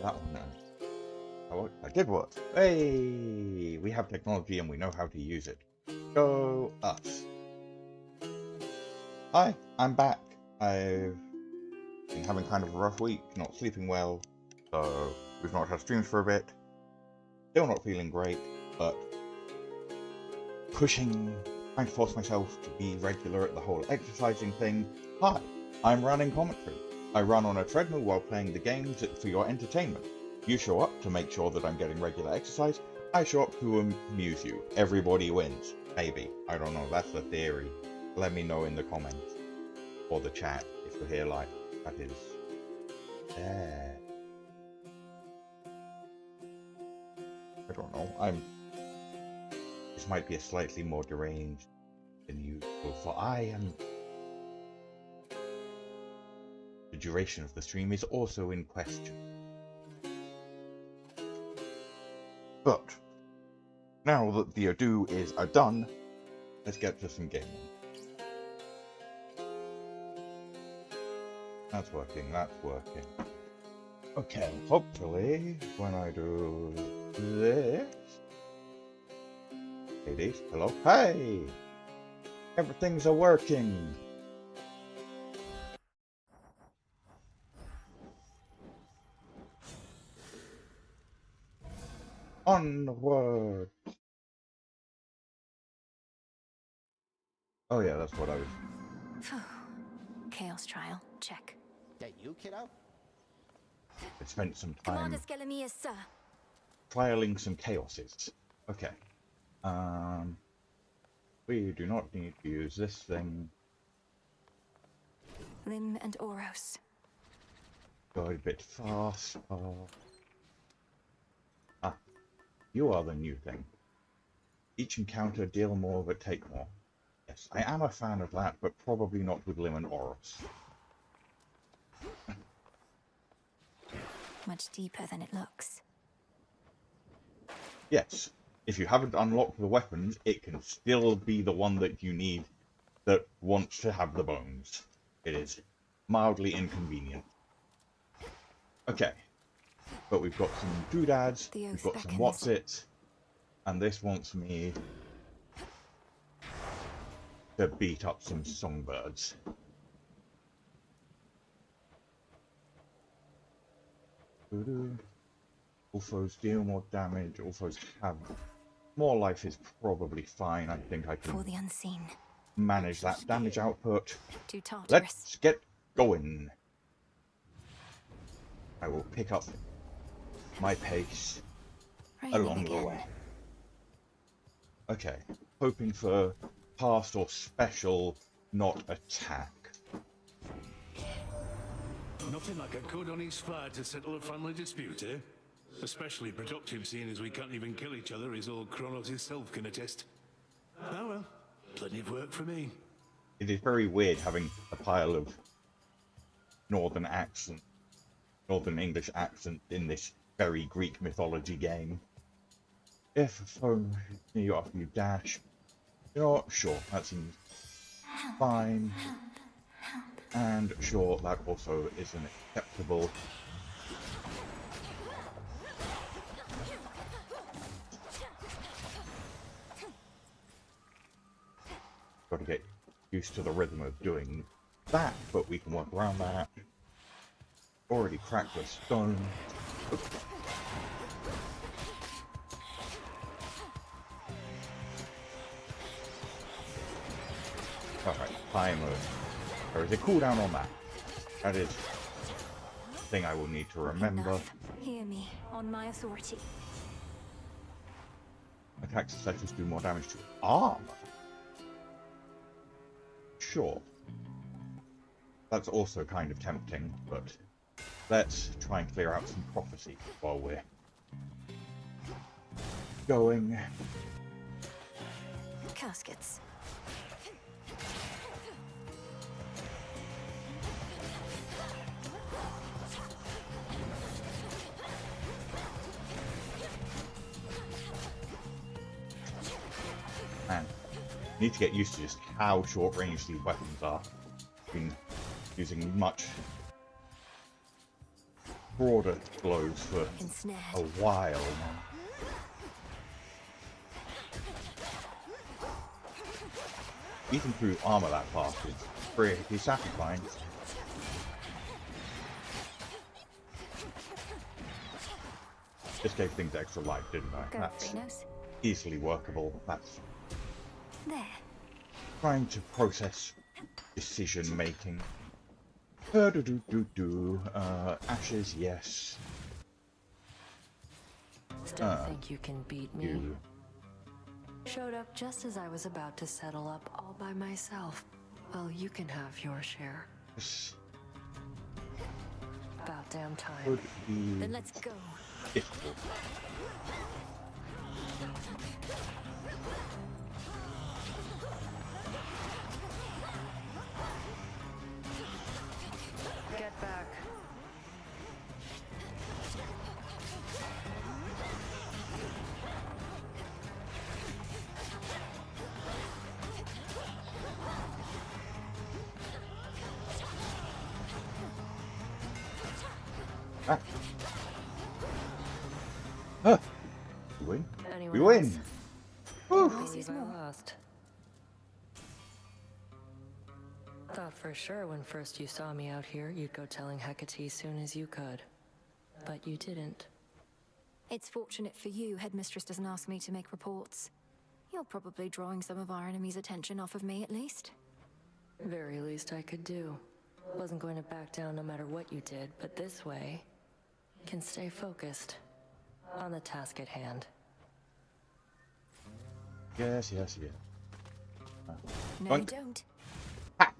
that one then. Oh, that did work. Hey, we have technology and we know how to use it. Go us. Hi, I'm back. I've been having kind of a rough week, not sleeping well, so we've not had streams for a bit. Still not feeling great, but trying to force myself to be regular at the whole exercising thing. Hi, I'm running commentary. I run on a treadmill while playing the games for your entertainment. You show up to make sure that I'm getting regular exercise. I show up to amuse you. Everybody wins. Maybe. I don't know. That's the theory. Let me know in the comments or the chat if you're here like that is there. I don't know. This might be a slightly more deranged than usual, for the duration of the stream is also in question. But now that the ado is done, let's get to some gaming. That's working, that's working. Okay, hopefully when I do this... Ladies, hello? Hey! Everything's working! Onward! Oh yeah, that's what I was... Chaos trial, check. That you, kiddo? I spent some Commander time Skelemius, sir. trialing some chaoses. Okay. We do not need to use this thing. Lim and Oros. Go a bit fast. Ah, you are the new thing. Each encounter, deal more but take more. Yes, I am a fan of that, but probably not with Lim and Oros. Much deeper than it looks. Yes, if you haven't unlocked the weapons, it can still be the one that you need that wants to have the bones. It is mildly inconvenient. Okay, but we've got some doodads, we've got some what's-its, and this wants me to beat up some songbirds. Ulfos deal more damage, Ulfos have more life is probably fine. I think I For the can unseen. manage that damage output. To Tartarus. Let's get going. I will pick up my pace along the way. Okay, hoping for fast or special, not attack. Nothing like a good honest fight to settle a family dispute, eh? Especially productive, seeing as we can't even kill each other, as old Kronos himself can attest. Oh well, plenty of work for me. It is very weird having a pile of Northern English accent in this very Greek mythology game. If a foe near you after you dash, you're not sure, that seems fine. And sure, that also isn't acceptable. Got to get used to the rhythm of doing that, but we can work around that. Already cracked the stone. Alright, timer. There is a cooldown on that. That is a thing I will need to remember. Enough. Hear me, on my authority. Attacks and sections do more damage to armor. Sure. That's also kind of tempting, but let's try and clear out some prophecy while we're going. Caskets. Man, need to get used to just how short range these weapons are. Been using much broader glows for Ensnared. a while now. Even through armor that fast is pretty satisfying. Just gave things extra life, didn't I? Go, That's Phrenos. easily workable. That's There. trying to process decision making. Ashes, yes. Still think you can beat me? You. Showed up just as I was about to settle up all by myself. Well, you can have your share. This About damn time. could be Then let's go. difficult. Get back. Ah. Huh. We win. Anyone We else? win. Whew. Noise Believe is I more. lost. Thought for sure when first you saw me out here, you'd go telling Hecate soon as you could. But you didn't. It's fortunate for you, Headmistress doesn't ask me to make reports. You're probably drawing some of our enemy's attention off of me, at least. Very least I could do. Wasn't going to back down no matter what you did, but this way, can stay focused on the task at hand. Yes, yes, yes. No, you Boink. don't. Ha!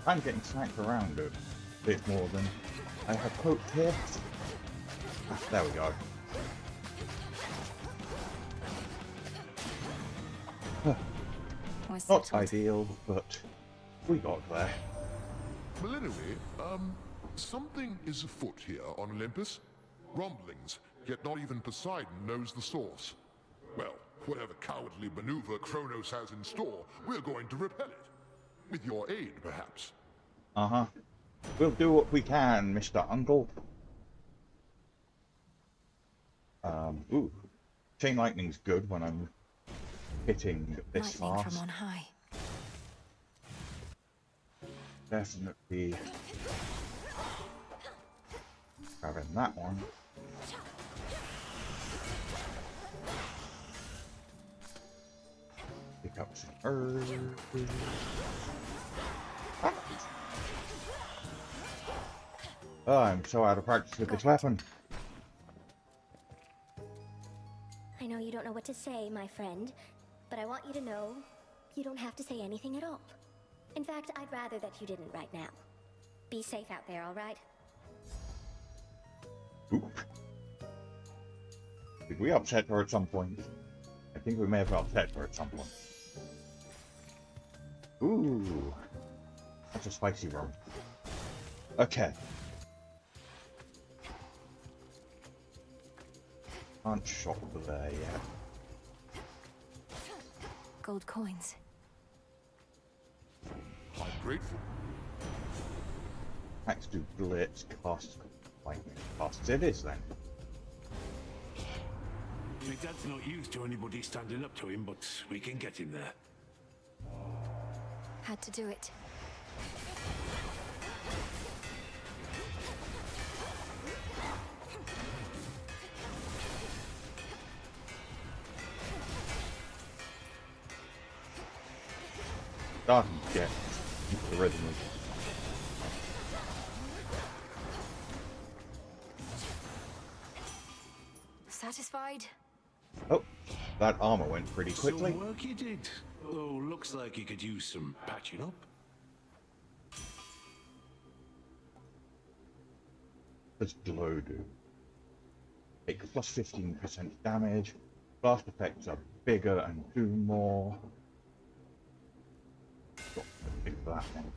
I'm getting smacked around a bit more than I had hoped here. Ah, there we go. We're Not settled. ideal, but we got there. Well, anyway, something is afoot here on Olympus. Rumblings, yet not even Poseidon knows the source. Well, whatever cowardly maneuver Kronos has in store, we're going to repel it. With your aid, perhaps. Uh-huh. We'll do what we can, Mr. Uncle. Ooh. Chain lightning's good when I'm hitting this Lightning fast. from on high. Definitely grabbing that one. Pick up some herbs. Ah. Oh, I'm so out of practice with this weapon. I know you don't know what to say, my friend, but I want you to know you don't have to say anything at all. In fact, I'd rather that you didn't right now. Be safe out there, all right? Oop. Did we upset her at some point? I think we may have upset her at some point. Ooh. That's a spicy rum. Okay. Can't shop there yet. Gold coins. I'm grateful. Max do blitz, cast lightning. Casts it is then. My dad's not used to anybody standing up to him, but we can get him there. Had to do it. Starting to get into the rhythm of Satisfied? Oh, that armor went pretty quickly. Some work you did. Oh, looks like you could use some patching up. Does glow do? Take plus 15% damage, Blast effects are bigger and do more. Got to fix that one.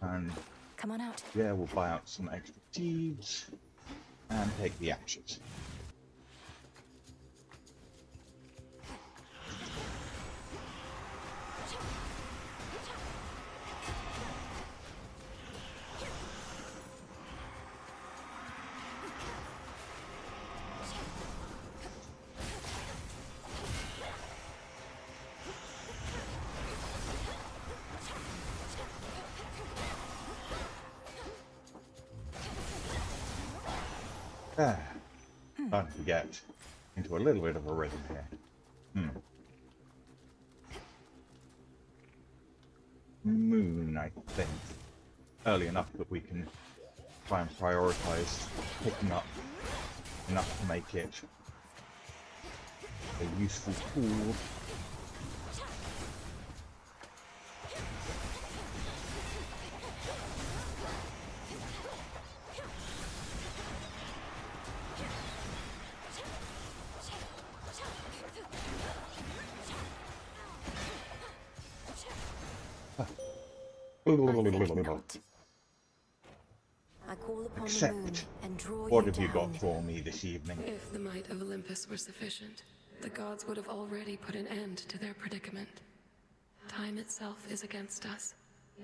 And Come on out. yeah, we'll buy out some extra seeds and take the ashes. There. Starting to get into a little bit of a rhythm here. Moon, I think. Early enough that we can try and prioritize picking up enough to make it a useful tool. I call upon Accept. the moon and draw What you have you down. got for me this evening? If the might of Olympus were sufficient, the gods would have already put an end to their predicament. Time itself is against us,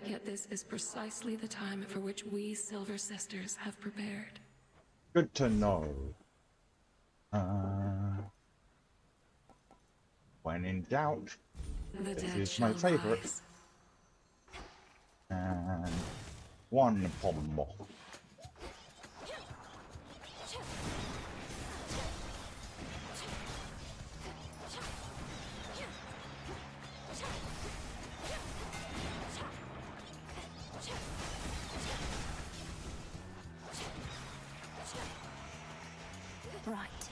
yet this is precisely the time for which we Silver Sisters have prepared. Good to know. When in doubt, The this dead is my shall favourite. rise. And one pommo. Right.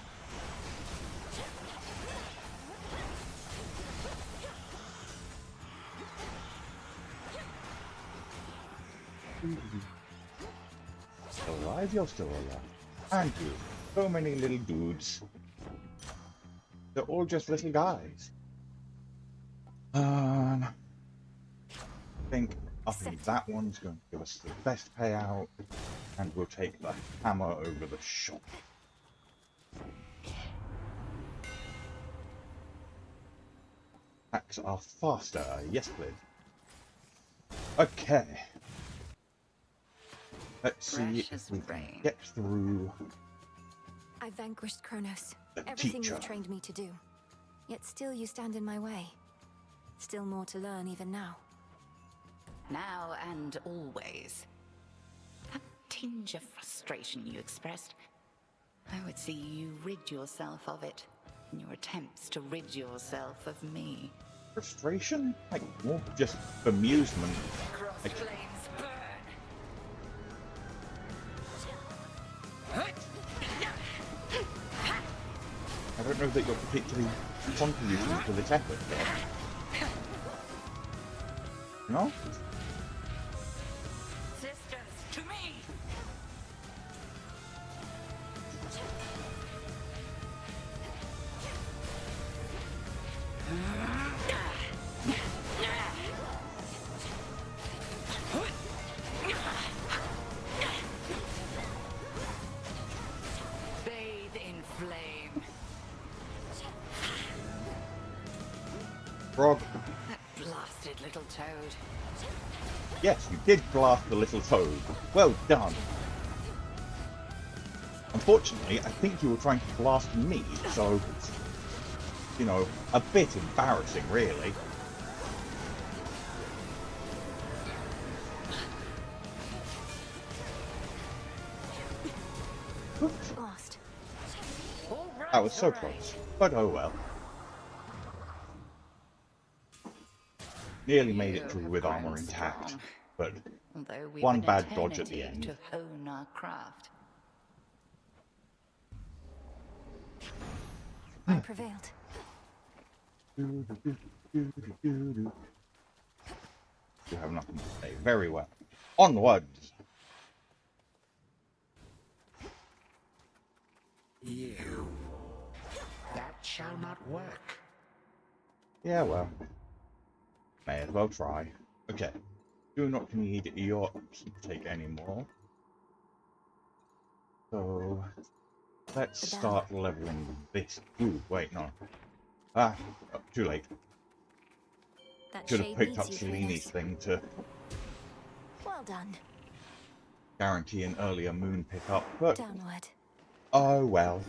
Still alive? You're still alive. And you. So many little dudes. They're all just little guys. I think that one's going to give us the best payout, and we'll take the hammer over the shop. Attacks are faster. Yes, please. Okay. Let's see if we can get through I vanquished Kronos. the Everything teacher. you've trained me to do. Yet still you stand in my way. Still more to learn even now. Now and always. That tinge of frustration you expressed, I would see you rid yourself of it in your attempts to rid yourself of me. Frustration? Like, more just amusement. Cross Like, flames burn! I don't know that you're particularly contributing to this effort, though. No? Sisters, to me! Bathe in flame. Frog. That blasted little toad. Yes, you did blast the little toad. Well done. Unfortunately, I think you were trying to blast me, so, you know, a bit embarrassing, really. Oops, Lost. that was so close, but oh well. Nearly made it through with armor intact, but Although we've one an bad dodge at the eternity end. to hone our craft. I prevailed. You have nothing to say. Very well. Onwards! You shall not work. Yeah, well, may as well try. Okay, do not need your keepsake anymore. So, let's start leveling this. Ooh, wait, no. Ah, oh, too late. That Should have shade picked up needs you, Cellini's Thenos. thing to Well done. guarantee an earlier moon pickup, but Downward. oh well.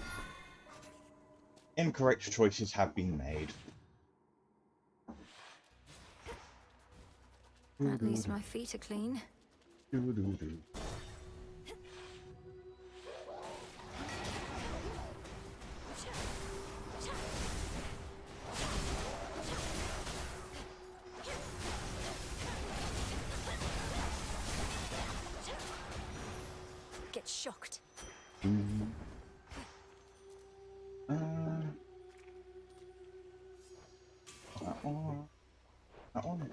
Incorrect choices have been made. At least my feet are clean. Doo-doo-doo. Get shocked. That one.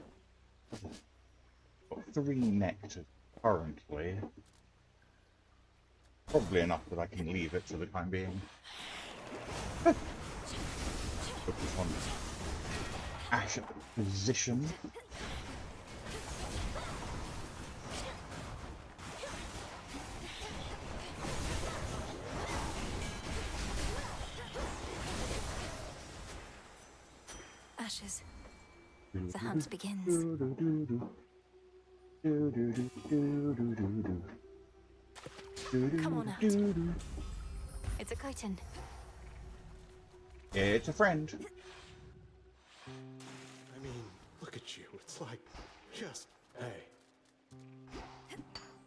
Got 3 nectar currently. Probably enough that I can leave it for the time being. Put this on Ash at the position. Ashes. The hunt begins. Come on out. It's a chitin. It's a friend. I mean, look at you. It's like, just, hey.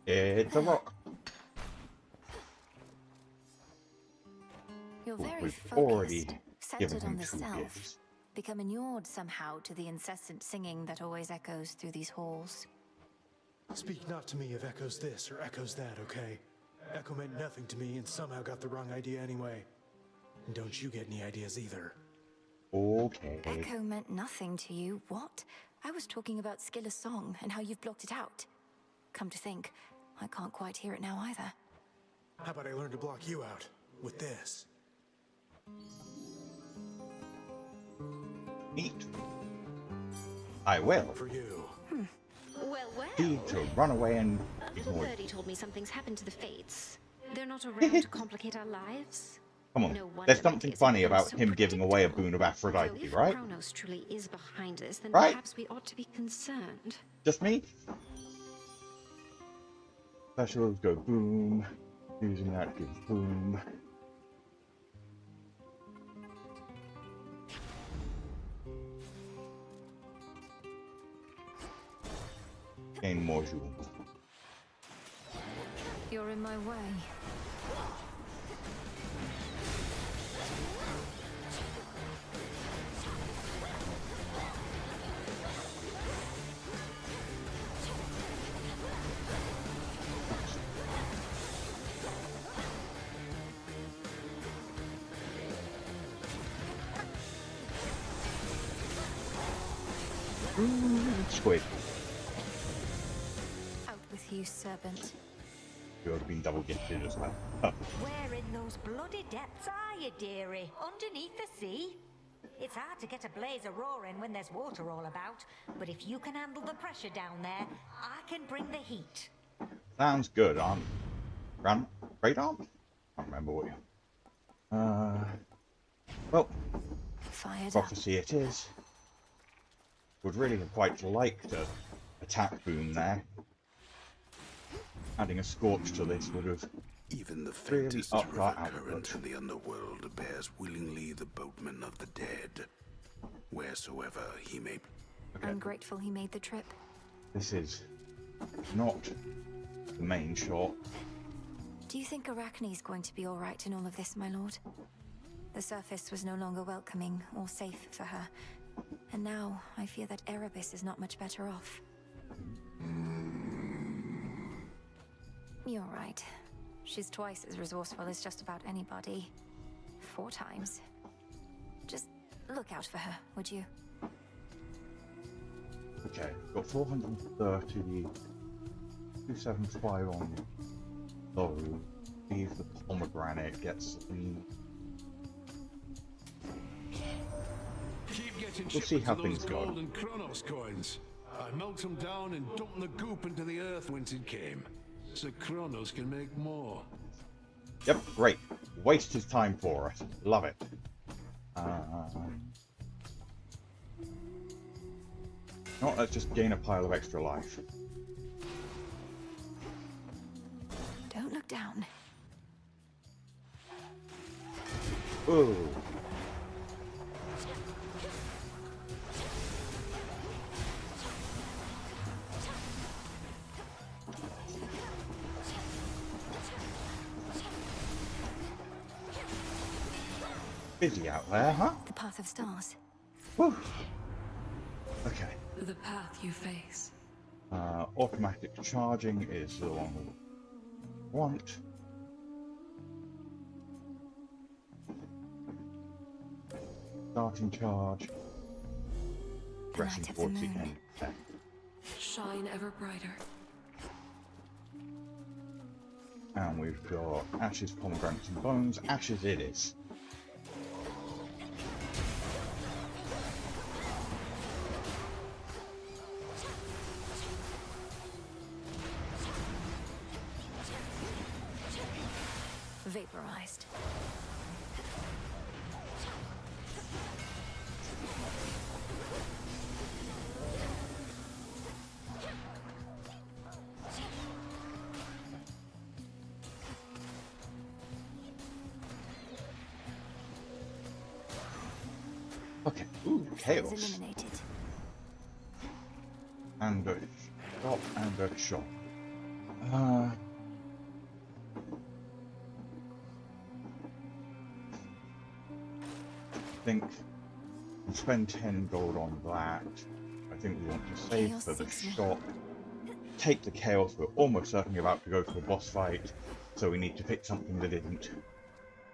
It's a rock. You're very We've focused, already given centered on him the 2 self, gifts. become inured somehow to the incessant singing that always echoes through these halls. Speak not to me of echoes this or echoes that, okay? Echo meant nothing to me and somehow got the wrong idea anyway. And don't you get any ideas either. Okay. Echo meant nothing to you? What? I was talking about Skiller's song and how you've blocked it out. Come to think, I can't quite hear it now either. How about I learn to block you out with this? Neat. I will. For you. Well, Need to run away and a little ignore. birdie told me something's happened to the Fates. They're not around to complicate our lives. Come on. No wonder There's my something days funny have become about so him giving away a boon of Though Aphrodite, if right? Kronos truly is behind this, then Right? perhaps we ought to be concerned. Just me? Specials go boom. Using that gives boom. Gain more jewels. You're in my way. Squid. Out with you, serpent. You would have been double gifted as well. Where in those bloody depths are you, dearie? Underneath the sea? It's hard to get a blaze a roaring when there's water all about, but if you can handle the pressure down there, I can bring the heat. Sounds good, Great arm? Can't remember what you. Well, Fired up. prophecy it is. Would really have quite liked a attack boom there. Adding a scorch to this would have Even the really faintest upped our river current output. in the underworld bears willingly the boatman of the dead, wheresoever he may. I'm grateful he made the trip. This is not the main shot. Do you think Arachne's going to be alright in all of this, my lord? The surface was no longer welcoming or safe for her. And now I fear that Erebus is not much better off. You're right. She's twice as resourceful as just about anybody. 4 times. Just look out for her, would you? Okay, got 430, 275 on those. Leave the pomegranate, gets the Keep getting We'll see shipments how of those things go. gold and Kronos coins. I melt them down and dump the goop into the earth whence it came, so Kronos can make more. Yep, great. Waste his time for us. Love it. No, let's just gain a pile of extra life. Don't look down. Ooh. Busy out there, huh? The path of stars. Whew. Okay. The path you face. Automatic charging is the one we want. Starting charge. Pressing light of the towards the moon. end. Okay. Shine ever brighter. And we've got ashes, pomegranates, and bones. Ashes it is. Vaporized. Okay. Ooh, chaos. Eliminated. And a shot and a shot. I think we'll spend 10 gold on that. I think we want to save Chaos for the seeks me. shot. Take the chaos. We're almost certainly about to go to a boss fight, so we need to pick something that isn't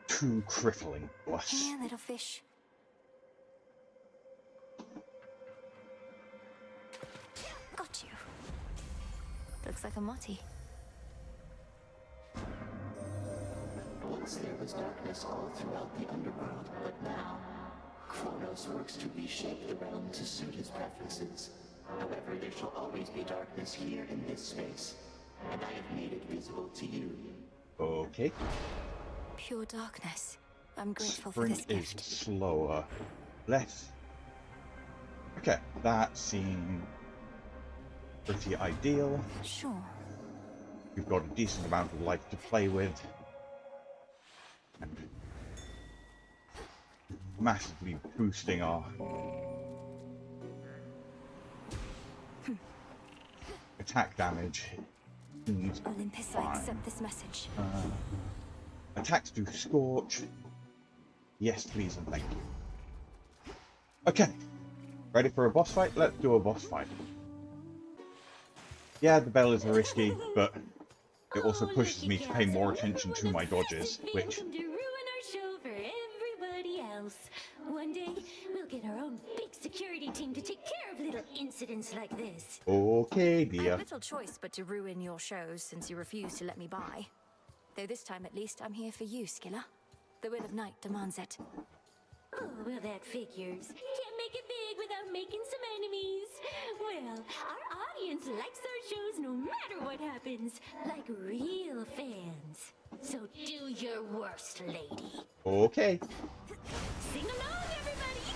too crippling for us. Here, little fish. Got you. Looks like a Motti. Once there was darkness all throughout the underworld, but now Kronos works to reshape the realm to suit his preferences. However, there shall always be darkness here in this space, and I have made it visible to you. Okay. Pure darkness. I'm grateful for Sprint this is gift. slower. Less. Okay, that seemed pretty ideal. Sure. We've got a decent amount of life to play with. And massively boosting our attack damage. Olympus, I accept this message. Attacks do scorch. Yes, please and thank you. Okay. Ready for a boss fight? Let's do a boss fight. Yeah, the bells are risky, but it also pushes me to pay more attention to my dodges, which... To ruin our show for everybody else. One day, we'll get our own big security team to take care of little incidents like this. Okay, I dear. have little choice but to ruin your shows since you refuse to let me by. Though this time at least I'm here for you, Skilla. The will of Night demands it. Oh, well, that figures. Can't make it big without making some enemies. Well, our audience likes our shows no matter what happens, like real fans. So do your worst, lady. Okay. Sing along, everybody!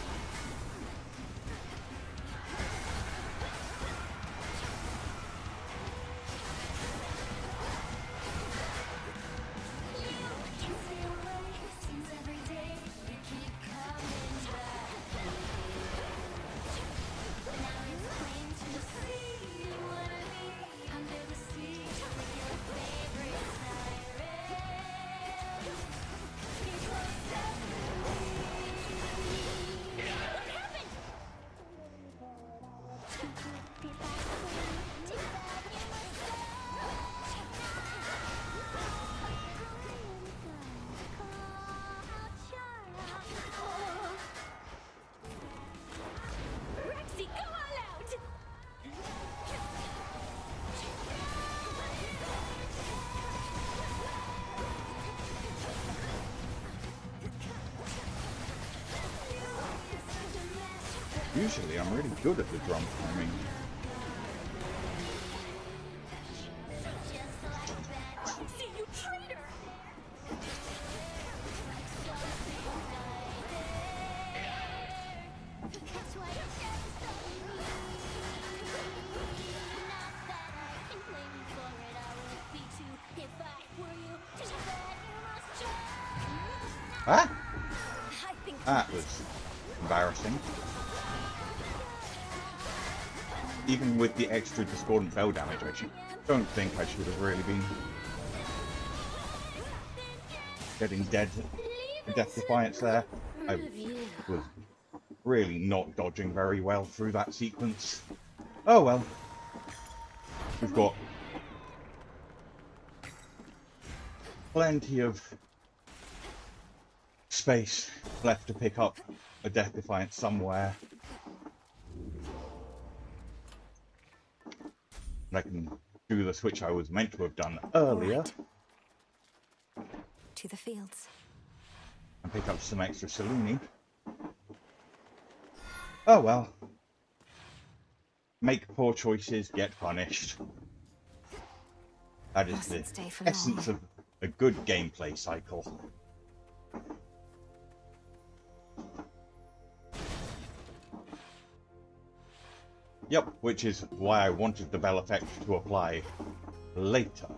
Usually I'm really good at the drum timing. See you, traitor! Ah! That was embarrassing. Even with the extra discordant bell damage, I don't think I should have really been getting Death Defiance there. I was really not dodging very well through that sequence. Oh well. We've got plenty of space left to pick up a Death Defiance somewhere. And I can do the switch I was meant to have done earlier. Right. To the fields. And pick up some extra Selûne. Oh well. Make poor choices, get punished. That is the essence of a good gameplay cycle. Yep, which is why I wanted the bell effect to apply later,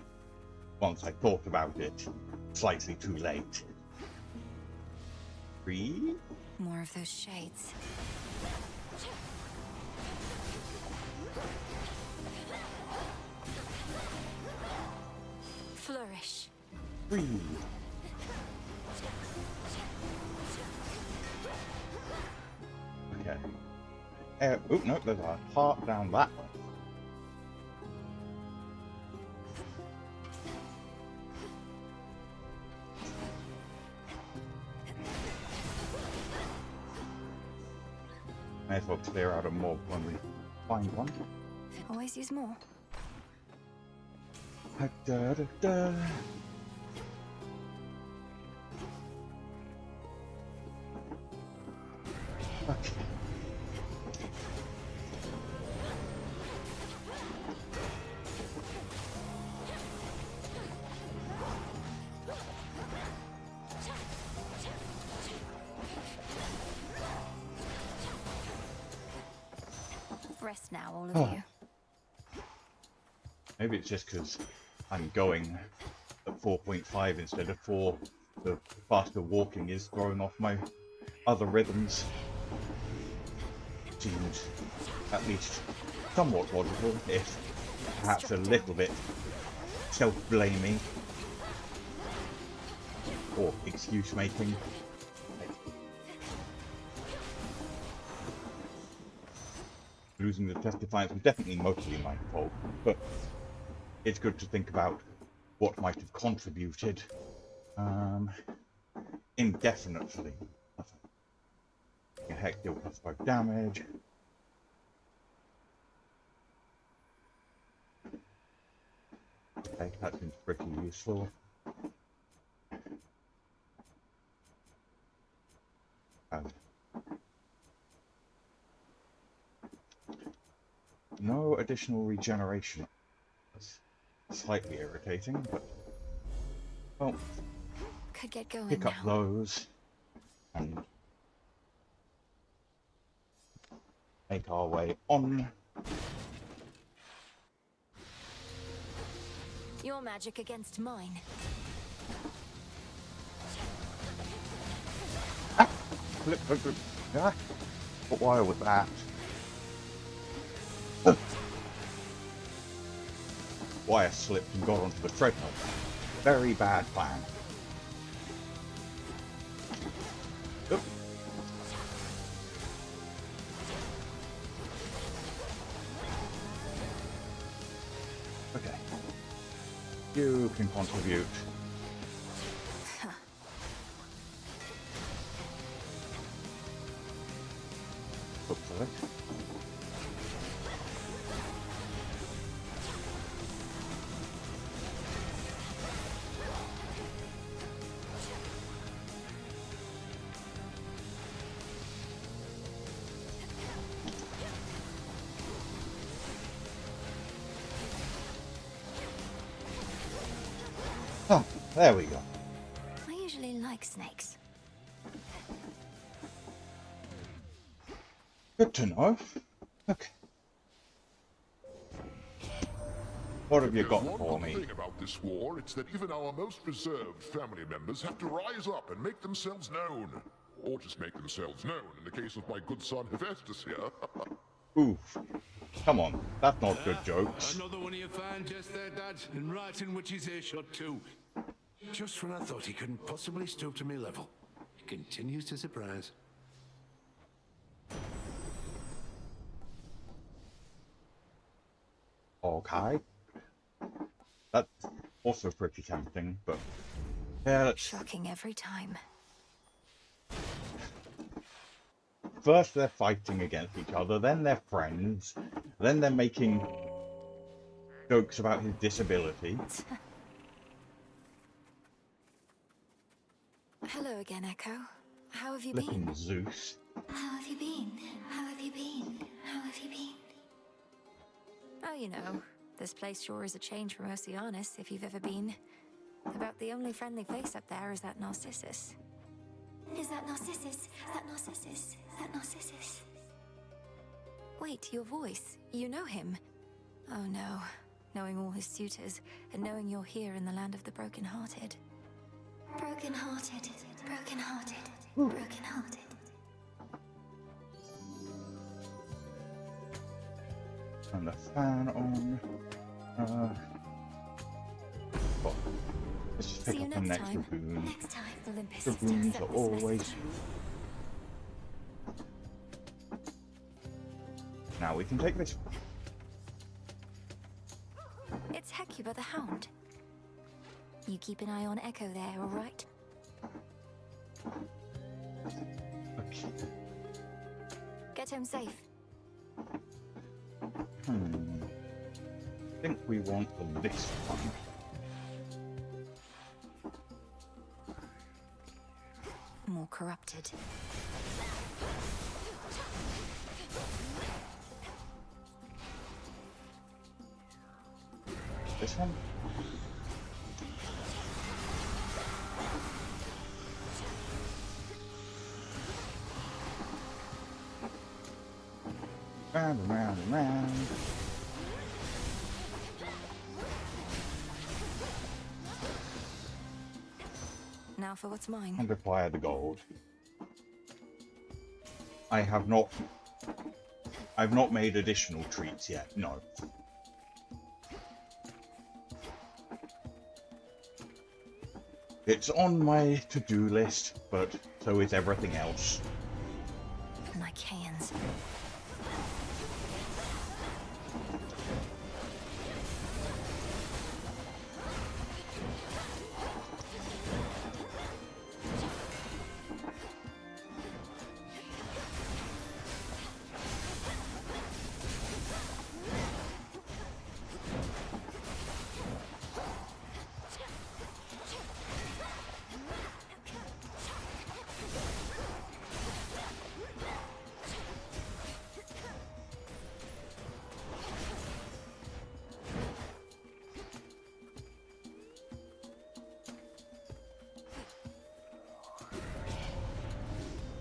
once I thought about it. Slightly too late. 3? More of those shades. Flourish. 3. Okay. Oh, no, there's a heart down that way. May as well clear out a mob when we find one. Always use more. Da, da, da. Okay. Rest now, all of you. Maybe it's just because I'm going at 4.5 instead of 4. The faster walking is throwing off my other rhythms. Seems at least somewhat logical, if perhaps a little bit self-blaming or excuse-making. Losing the Death Defiance was definitely mostly my fault, but it's good to think about what might have contributed indefinitely. Heck, deal +5 damage. Okay, that seems pretty useful. No additional regeneration. That's slightly irritating, but well, could get going pick up now. those and make our way on. Your magic against mine. Ah! Flip. Ah! What wire was that? Wire slipped and got onto the treadmill. Very bad plan. Oop. Okay. You can contribute. Hopefully. There we go. I usually like snakes. Good to know. Okay. What have you There's got one for good me? thing about this war, it's that even our most reserved family members have to rise up and make themselves known. Or just make themselves known, in the case of my good son Hephaestus here. Oof. Come on, that's not good jokes. Another one of you found just there, Dad, and right in Witch's earshot too. Just when I thought he couldn't possibly stoop to me level, he continues to surprise. Okay. That's also pretty tempting, but yeah, let's... Shocking every time. First they're fighting against each other, then they're friends, then they're making jokes about his disability. Hello again, Echo. How have you Flipping been? Zeus. How have you been? How have you been? How have you been? Oh, you know, this place sure is a change from Oceanus, if you've ever been. About the only friendly face up there is that Narcissus. Is that Narcissus? Is that Narcissus? Is that Narcissus? Wait, your voice. You know him? Oh no. Knowing all his suitors, and knowing you're here in the land of the broken-hearted. Broken-hearted. Broken-hearted. Broken-hearted. Turn the fan on. Well, let's just pick See you up the next next time. dragoon. Next time, Olympus. Dragoons are always... Now we can take this one. It's Hecuba the Hound. You keep an eye on Echo there, all right? Okay. Get home safe. I think we want this one. More corrupted. This one? Round and round and round. Now for what's mine. And acquire the gold. I've not made additional treats yet, no. It's on my to-do list, but so is everything else. Nicaeans.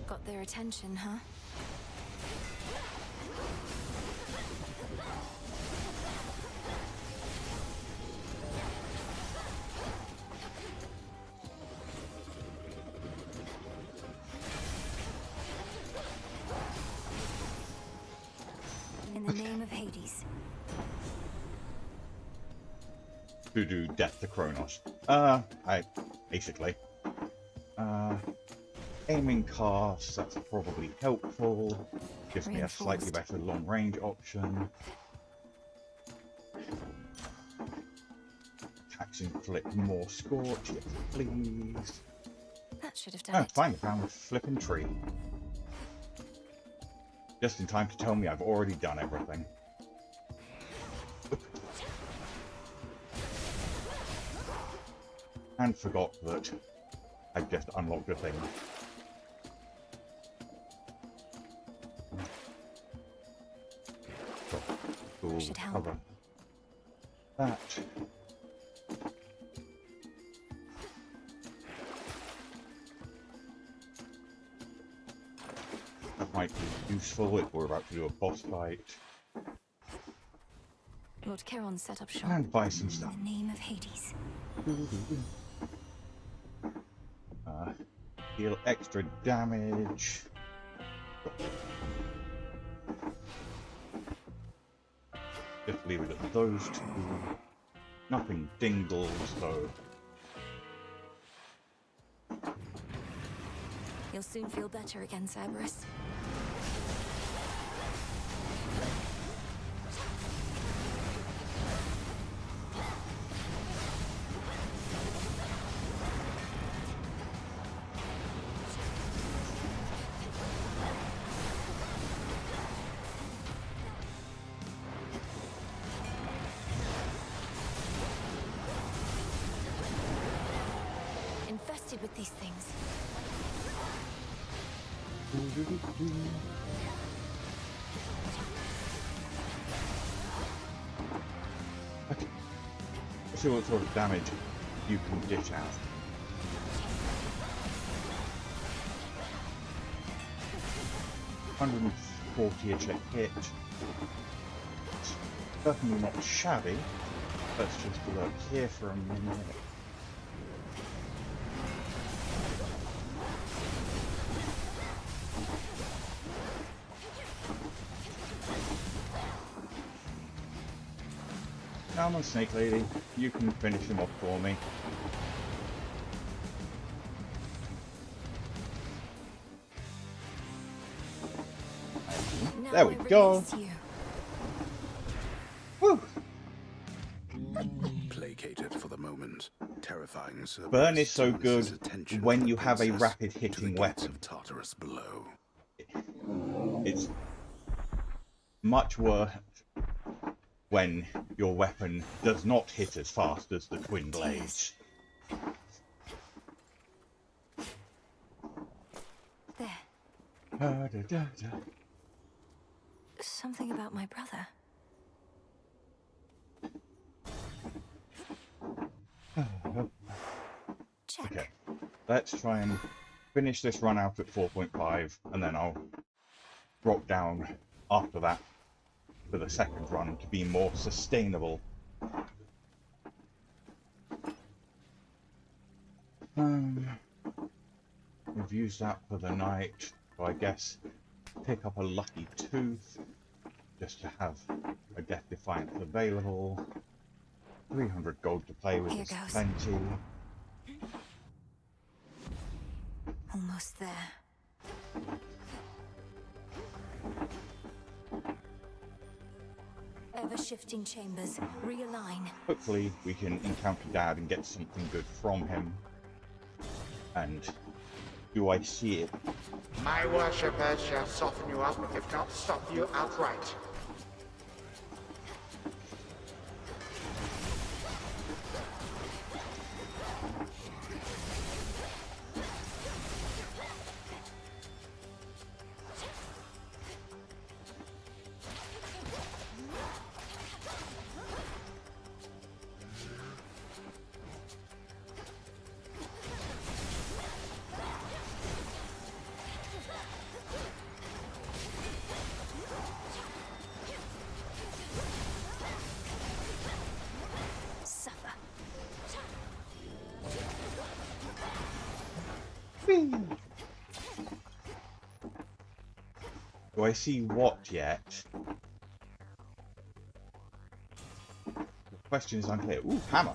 Got their attention, huh? In the name of Hades. To do Death to Kronos. Basically. Aiming cast, that's probably helpful. Gives me a slightly better long range option. Attacks inflict more scorch, yes please. That should have done Oh, it. finally found a flipping tree. Just in time to tell me I've already done everything. And forgot that I just unlocked a thing. Cool, Should help. cover that. might be useful if we're about to do a boss fight. Lord Charon set up shop. And buy some stuff. In the name of Hades. Deal extra damage. Just leave it at those two. Nothing dingles, though. You'll soon feel better again, Cerberus. Infested with these things. Okay. Let's see what sort of damage you can dish out. $140-ish a hit. Certainly not shabby. Let's just look here for a minute. Come on, Snake Lady. You can finish him off for me. Now There we go. Woo! Placated for the moment. Terrifying Cerberus Burn is so turns good his attention when from you the have a princess rapid to the hitting gates weapon. of Tartarus below. It's much worse when your weapon does not hit as fast as the twin blades. There. Something about my brother. Check. Okay, let's try and finish this run out at 4.5, and then I'll drop down after that for the second run to be more sustainable. We've used that for the night, so I guess pick up a lucky tooth just to have a Death Defiance available. 300 gold to play with is plenty. Almost there. Ever-shifting chambers. Realign. Hopefully we can encounter Dad and get something good from him. And do I see it? My worshippers shall soften you up, if not stop you outright. Do I see what yet? The question is unclear. Ooh, hammer!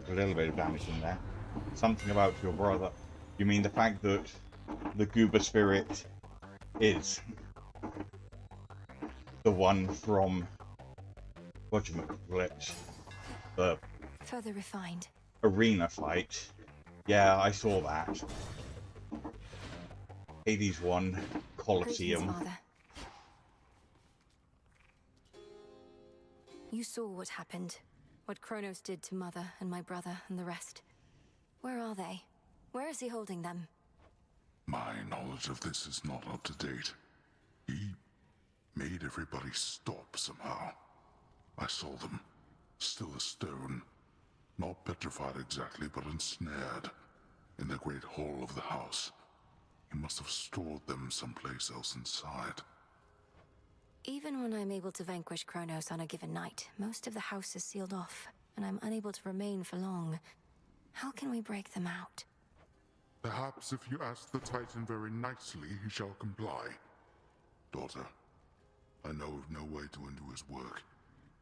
A little bit of damage in there. Something about your brother. You mean the fact that the Goober Spirit is the one from whatchamacallit, the Further refined. arena fight? Yeah, I saw that. Hades 1 Greetings, Colosseum. Father. You saw what happened. What Kronos did to Mother and my brother and the rest. Where are they? Where is he holding them? My knowledge of this is not up to date. He made everybody stop somehow. I saw them, still as stone. Not petrified exactly, but ensnared. In the great hall of the house. He must have stored them someplace else inside. Even when I'm able to vanquish Kronos on a given night, most of the house is sealed off, and I'm unable to remain for long. How can we break them out? Perhaps if you ask the Titan very nicely, he shall comply. Daughter, I know of no way to undo his work,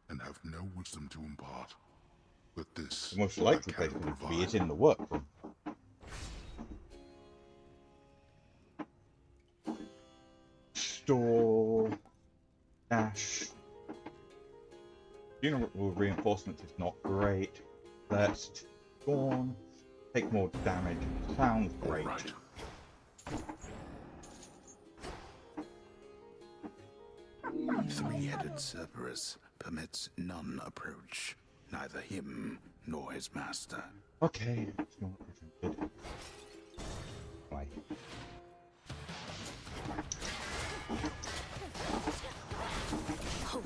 and have no wisdom to impart. But this The most likely I place can for them to be provide. is in the workroom. Store. Dash. Funeral reinforcements is not great. Let's go on. Take more damage. Sounds great. Right. Three-headed Cerberus permits none approach, neither him nor his master. Okay, it's not prevented. Why? Hold.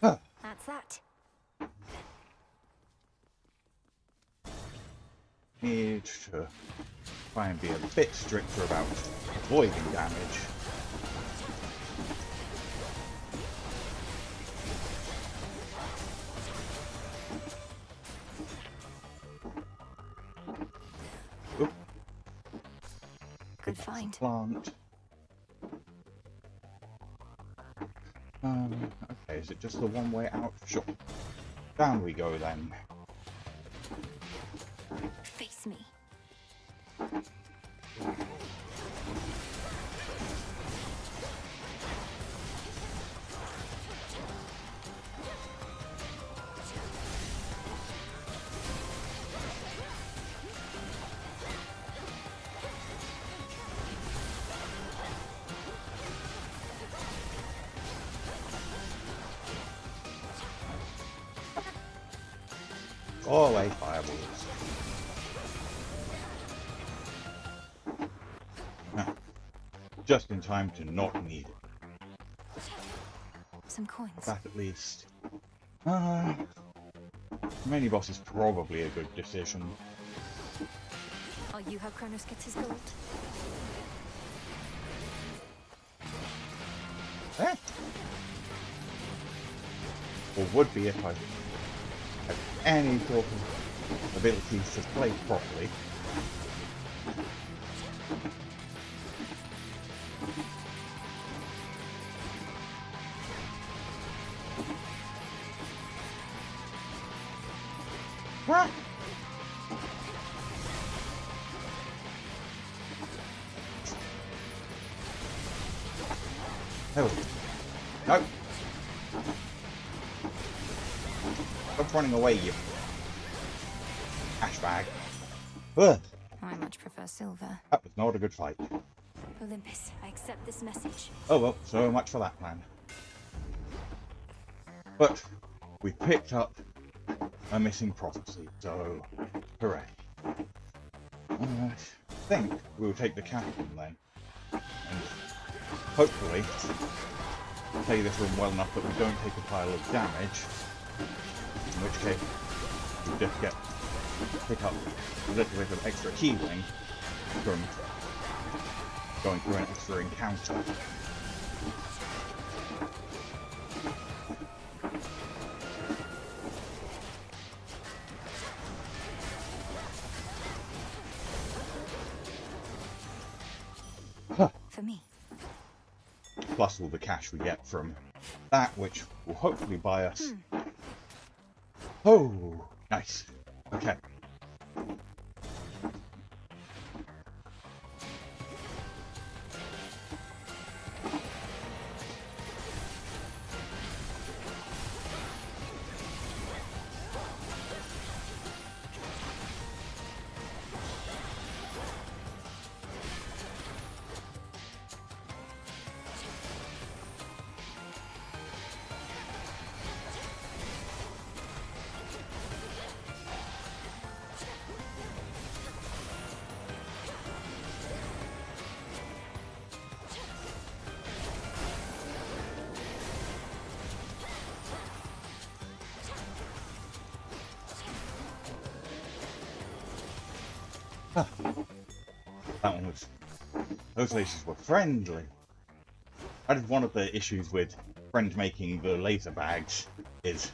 Huh. That's that. Need to try and be a bit stricter about avoiding damage. Oop. Good find. Plant. Okay, is it just the one way out? Sure. Down we go then. Face me. Go away, fireballs. Ah, just in time to not need it. Some coins. That at least. Mini boss is probably a good decision. Are you how Kronos gets his gold? Eh? Or would be if I had any sort of abilities to play properly. Ah! Oh. No! Stop running away, you ash bag. Ugh, I much prefer silver. that was not a good fight. Olympus, I accept this message. Oh well, so much for that plan. But we picked up a missing prophecy, so hooray. I think we'll take the captain then, and hopefully play this room well enough that we don't take a pile of damage, in which case we just pick up a little bit of extra healing from going through an extra encounter. For me. Plus all the cash we get from that, which will hopefully buy us. Oh, nice. Okay. That one was... Those lasers were friendly. That is one of the issues with friend making the laser bags, is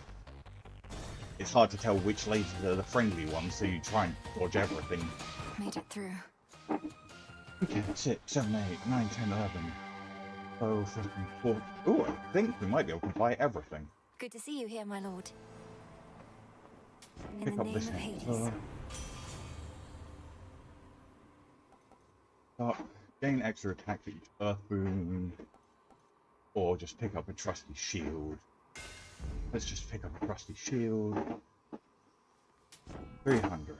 it's hard to tell which lasers are the friendly ones, so you try and dodge everything. Made it through. Okay, 6, 7, 8, 9, 10, 11, 12, 13, 14... Ooh, I think we might be able to buy everything. Good to see you here, my lord. In Pick the up name this of one. Hades. Gain extra attack for each earth boon, or just pick up a trusty shield. Let's just pick up a trusty shield. 300.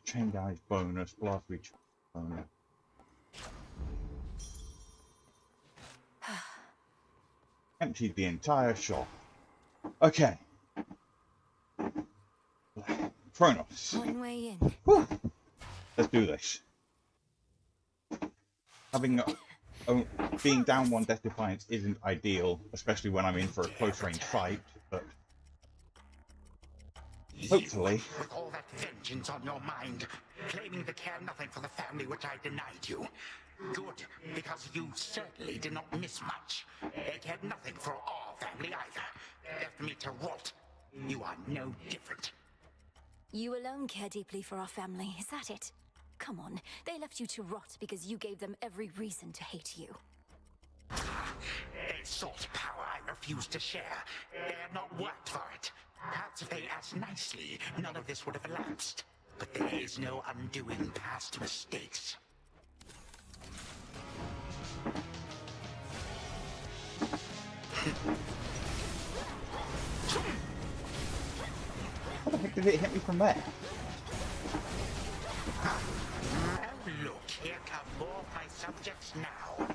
Chain damage bonus, blast reach bonus. Emptied the entire shop. Okay. Kronos. One way in. Whew. Let's do this. Having being down one Death Defiance isn't ideal, especially when I'm in for a close range fight, but hopefully. With all that vengeance on your mind, claiming to care nothing for the family which I denied you. Good, because you certainly did not miss much. It cared nothing for our family either. Left me to rot. You are no different. You alone care deeply for our family, is that it? Come on, they left you to rot because you gave them every reason to hate you. They sought power I refused to share. They had not worked for it. Perhaps if they asked nicely, none of this would have elapsed. But there is no undoing past mistakes. How the heck did it hit me from there? Look, here come more of my subjects now.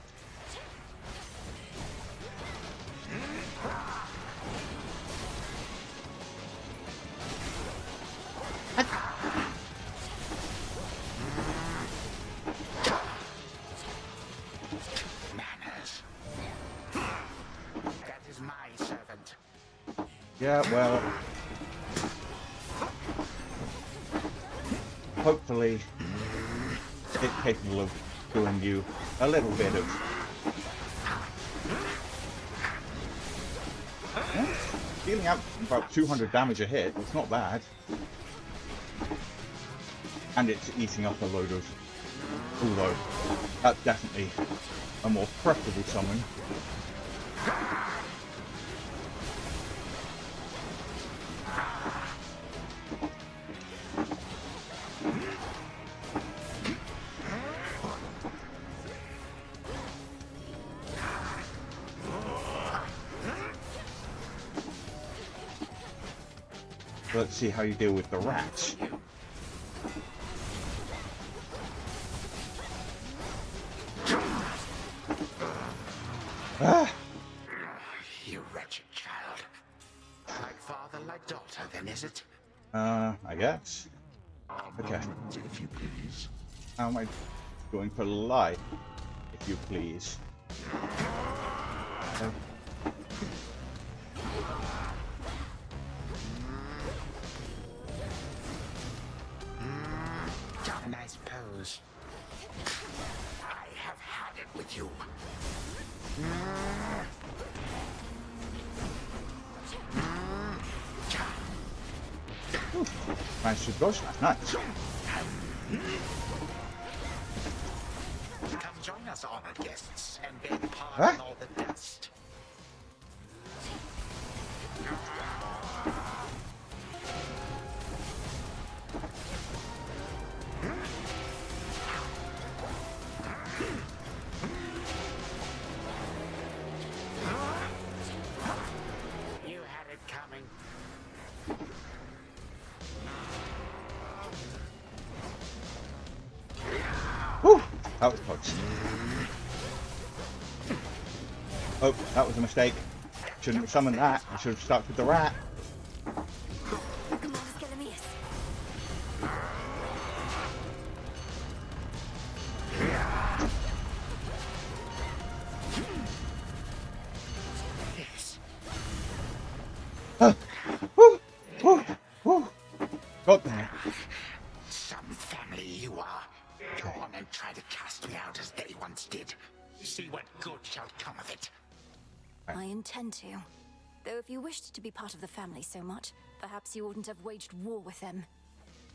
Manners. That is my servant. Yeah, well, hopefully it's capable of doing you a little bit of dealing out about 200 damage a hit. It's not bad, and it's eating up a load of, although that's definitely a more preferable summon. Let's see how you deal with the rats. Ah! You wretched child. Like father, like daughter, then, is it? I guess. Okay. If you please. How am I going for life, if you please? A nice pose. I have had it with you. Nice to go slash, nice. Come join us, honored guests, and beg pardon all the dust. You had it coming. Whew, that was close. Oh, that was a mistake. Shouldn't have summoned that. I should have stuck with the rat. Woo! Woo! Woo! God damn it. try to cast me out as they once did. See what good shall come of it. I intend to. Though if you wished to be part of the family so much, perhaps you wouldn't have waged war with them.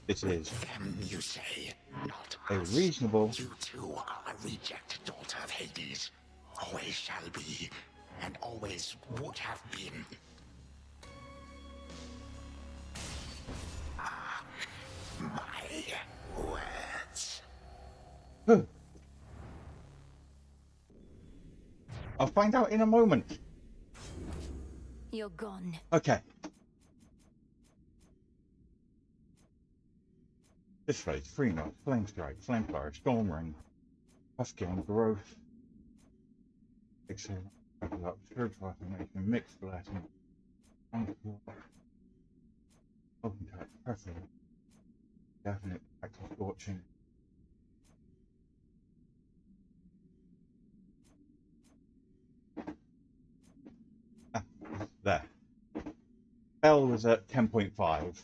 This is Them, you say, not a us. reasonable. You too are a reject daughter of Hades. Always shall be, and always would have been. Ah, my words. I'll find out in a moment. You're gone. Okay. This phase, Free Knot, Flame Strike, Flamefire, Storm Ring, Puff Game, Growth, Excellent, Level Up, Spiritual Affirmation, Mixed Blessing, Open Touch, Preference, Definite Active Scorching. There. Bell was at 10.5.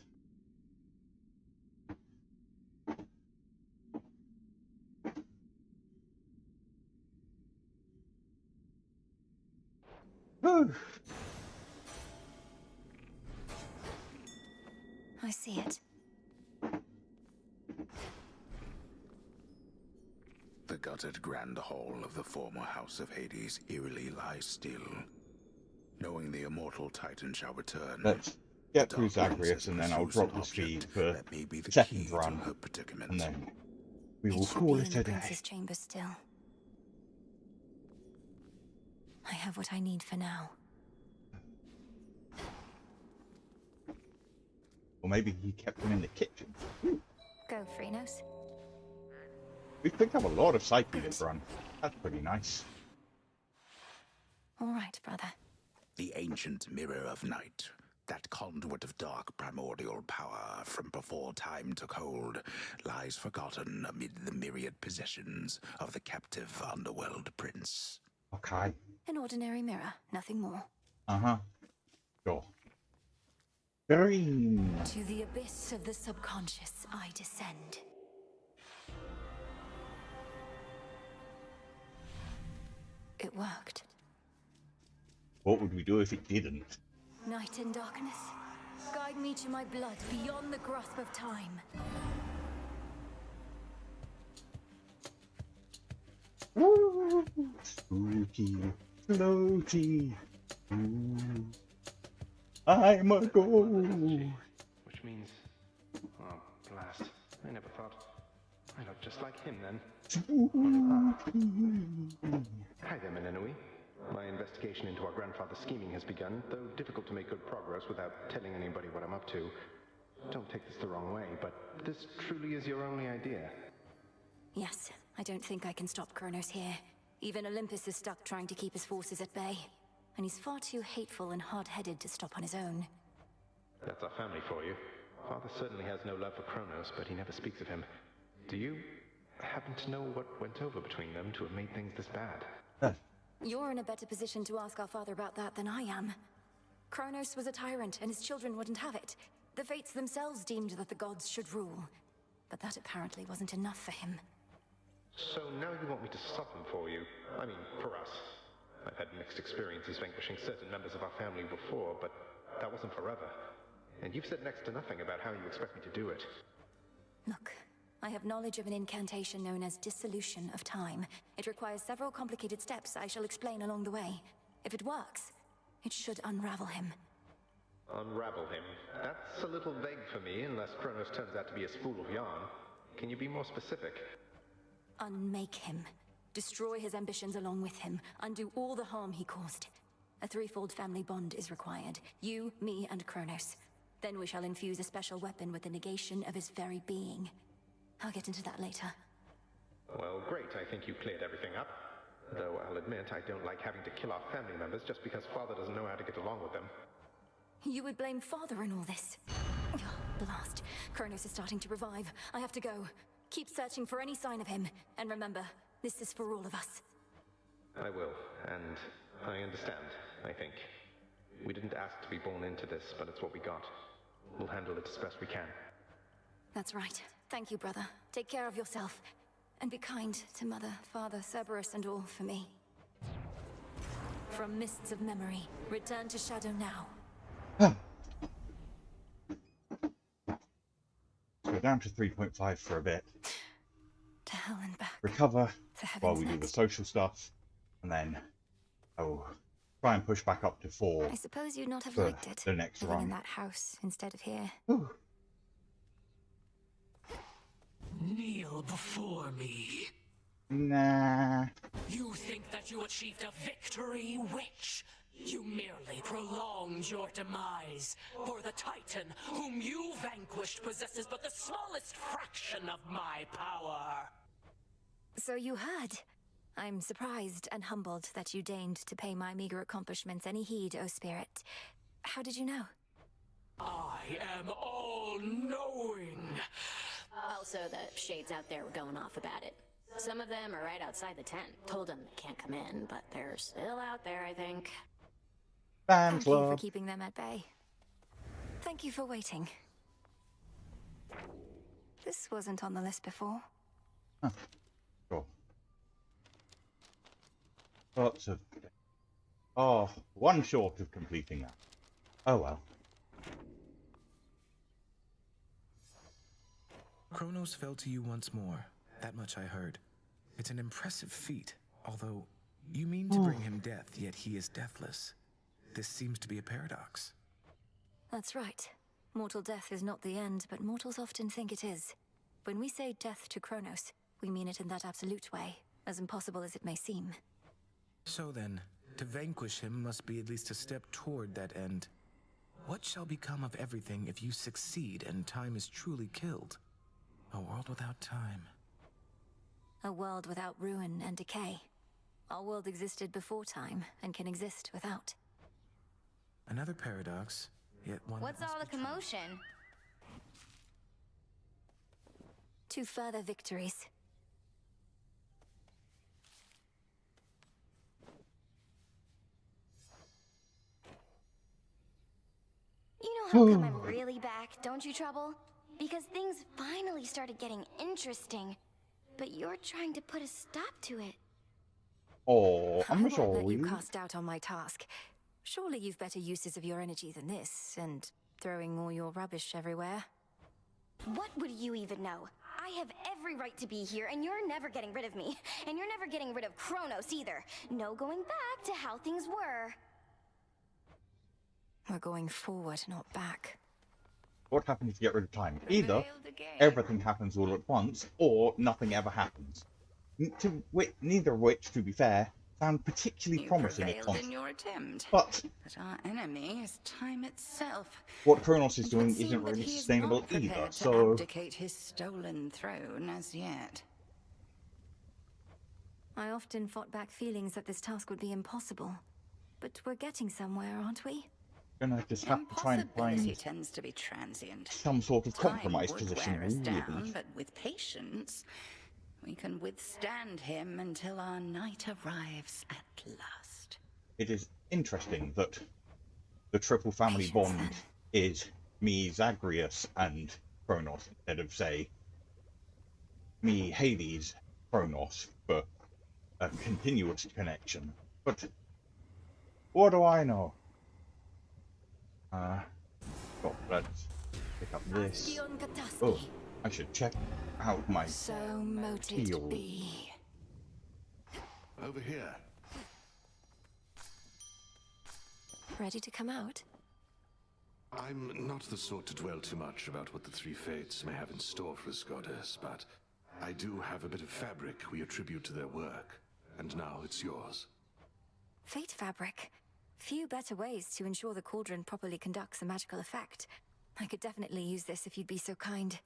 I see it. The gutted grand hall of the former House of Hades eerily lies still, knowing the immortal Titan shall return. Let's get through Zagreus and then I'll drop the speed for the second run, and then we will call it a day. Princess chamber still. I have what I need for now. Or maybe he kept him in the kitchen. Go, Phrenos. We've picked up a lot of Psyche this run. That's pretty nice. All right, brother. The ancient mirror of night, that conduit of dark primordial power from before time took hold, lies forgotten amid the myriad possessions of the captive underworld prince. Okay. An ordinary mirror, nothing more. Uh-huh. Sure. Very... To the abyss of the subconscious I descend. It worked. What would we do if it didn't? Night and darkness, guide me to my blood beyond the grasp of time. Woo! Spooky, floaty. Ooh. I'm a ghost. Which means, oh blast! I never thought I looked just like him then. Hi there, Melenui. My investigation into our grandfather's scheming has begun, though difficult to make good progress without telling anybody what I'm up to. Don't take this the wrong way, but this truly is your only idea. Yes, I don't think I can stop Kronos here. Even Olympus is stuck trying to keep his forces at bay. And he's far too hateful and hard-headed to stop on his own. That's our family for you. Father certainly has no love for Kronos, but he never speaks of him. Do you happen to know what went over between them to have made things this bad? You're in a better position to ask our father about that than I am. Kronos was a tyrant, and his children wouldn't have it. The Fates themselves deemed that the gods should rule. But that apparently wasn't enough for him. So now you want me to stop him for you? I mean, for us. I've had mixed experiences vanquishing certain members of our family before, but that wasn't forever. And you've said next to nothing about how you expect me to do it. Look, I have knowledge of an incantation known as Dissolution of Time. It requires several complicated steps I shall explain along the way. If it works, it should unravel him. Unravel him? That's a little vague for me, unless Kronos turns out to be a spool of yarn. Can you be more specific? Unmake him. Destroy his ambitions along with him. Undo all the harm he caused. A threefold family bond is required. You, me, and Kronos. Then we shall infuse a special weapon with the negation of his very being. I'll get into that later. Well, great. I think you cleared everything up. Though I'll admit I don't like having to kill our family members just because Father doesn't know how to get along with them. You would blame Father in all this? Oh, blast. Kronos is starting to revive. I have to go. Keep searching for any sign of him. And remember, this is for all of us. I will, and I understand, I think. We didn't ask to be born into this, but it's what we got. We'll handle it as best we can. That's right. Thank you, brother. Take care of yourself. And be kind to Mother, Father, Cerberus, and all for me. From mists of memory, return to Shadow now. Go down to 3.5 for a bit. To hell and back. Recover To while heaven's we do the next. social stuff, and then try and push back up to 4. I suppose you'd not have for liked it, the next living in run. that house instead of here. Kneel before me. Nah. You think that you achieved a victory, witch? You merely prolonged your demise, for the Titan whom you vanquished possesses but the smallest fraction of my power. So you heard. I'm surprised and humbled that you deigned to pay my meager accomplishments any heed, O Spirit. How did you know? I am all-knowing. Also, the shades out there were going off about it. Some of them are right outside the tent. Told them they can't come in, but they're still out there, I think. Fan Thank you for club. keeping them at bay. Thank you for waiting. This wasn't on the list before. Sure. Lots of... Oh, one short of completing that. Oh well. Kronos fell to you once more. That much I heard. It's an impressive feat, although you mean to bring him death, yet he is deathless. This seems to be a paradox. That's right. Mortal death is not the end, but mortals often think it is. When we say death to Kronos, we mean it in that absolute way, as impossible as it may seem. So then, to vanquish him must be at least a step toward that end. What shall become of everything if you succeed and time is truly killed? A world without time. A world without ruin and decay. Our world existed before time, and can exist without. Another paradox, yet one... What's all the commotion? 2 further victories. You know how come I'm really back, don't you, Trouble? Because things finally started getting interesting. But you're trying to put a stop to it. Oh, I I'm won't let sorry. you cast doubt on my task. Surely you've better uses of your energy than this, and throwing all your rubbish everywhere. What would you even know? I have every right to be here, and you're never getting rid of me. And you're never getting rid of Kronos either. No going back to how things were. We're going forward, not back. What happens to get rid of time? Either everything happens all at once, or nothing ever happens. Neither of which, to be fair, sound particularly You promising at prevailed times. in your attempt. But our enemy is time itself. what Kronos is It would doing seem isn't that really he is sustainable not either, prepared to so... abdicate his stolen throne as yet. I often fought back feelings that this task would be impossible. But we're getting somewhere, aren't we? Gonna just have to try and Impossibility find tends to be transient. some sort of compromise Time would position, wear us really. down, but with patience, we can withstand him until our night arrives at last. It is interesting that the triple family bond is me, Zagreus, and Kronos, instead of, say, me, Hades, Kronos, for a continuous connection. But what do I know? Let's pick up this. Oh, I should check out my So mote it heal. be. Over here. Ready to come out? I'm not the sort to dwell too much about what the Three Fates may have in store for us, goddess, but I do have a bit of fabric we attribute to their work, and now it's yours. Fate fabric. Few better ways to ensure the cauldron properly conducts a magical effect. I could definitely use this if you'd be so kind.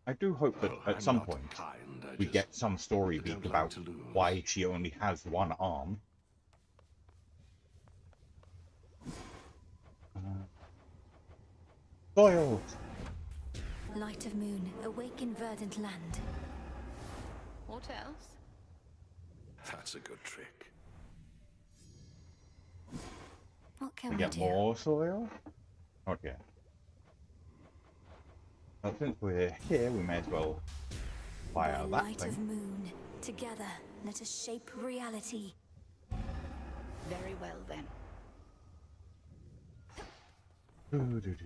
I do hope that I'm at some not point kind, I we just get some story beat don't like about to lose. why she only has one arm. Soil! Light of moon, awaken verdant land. What else? That's a good trick. What can We we get do? more soil? Not yet. Well, since we're here, we may as well fire By that light thing. of moon, together, let us shape reality. Very well then. Doo-doo-doo.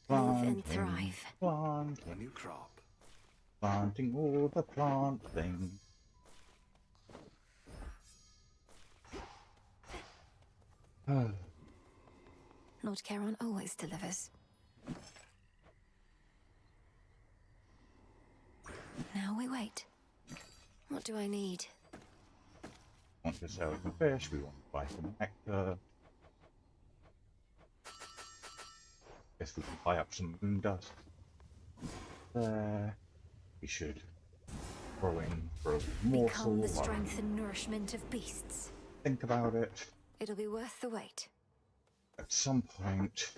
Live and thrive. Planting, New crop. planting all the plant things. Lord Charon always delivers. Now we wait. What do I need? Want to sell some fish, we want to buy some nectar. Guess we can buy up some moon dust. There. We should throw in for a morsel. Become the while strength and nourishment of beasts. think about it. It'll be worth the wait. At some point,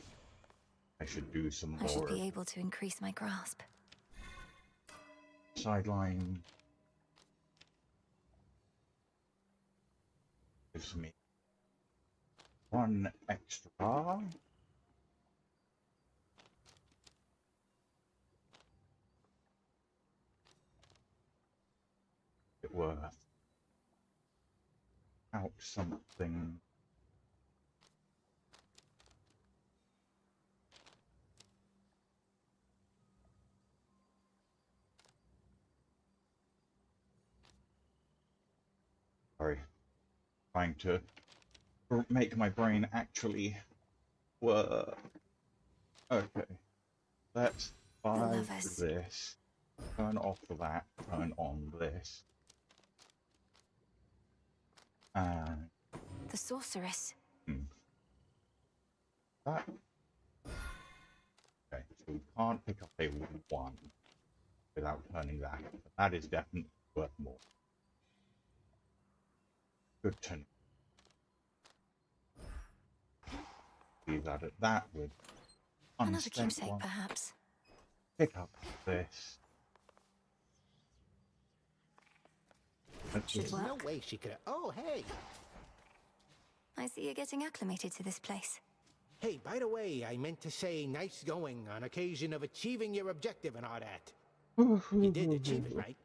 I should do some I should more be able to increase my grasp. sideline. Gives me one extra. It worth out something. Sorry, trying to make my brain actually work. Okay, let's buy lovers. this. Turn off that. Turn on this. And The sorceress. that. Okay, so we can't pick up a 1 without turning that. That is definitely worth more. Good to know. Leave that at that with Another unspent keepsake, one. perhaps. Pick up this. Should There's no work. way she could. Oh, hey. I see you're getting acclimated to this place. Hey, by the way, I meant to say nice going on occasion of achieving your objective and all that. You did achieve it, right?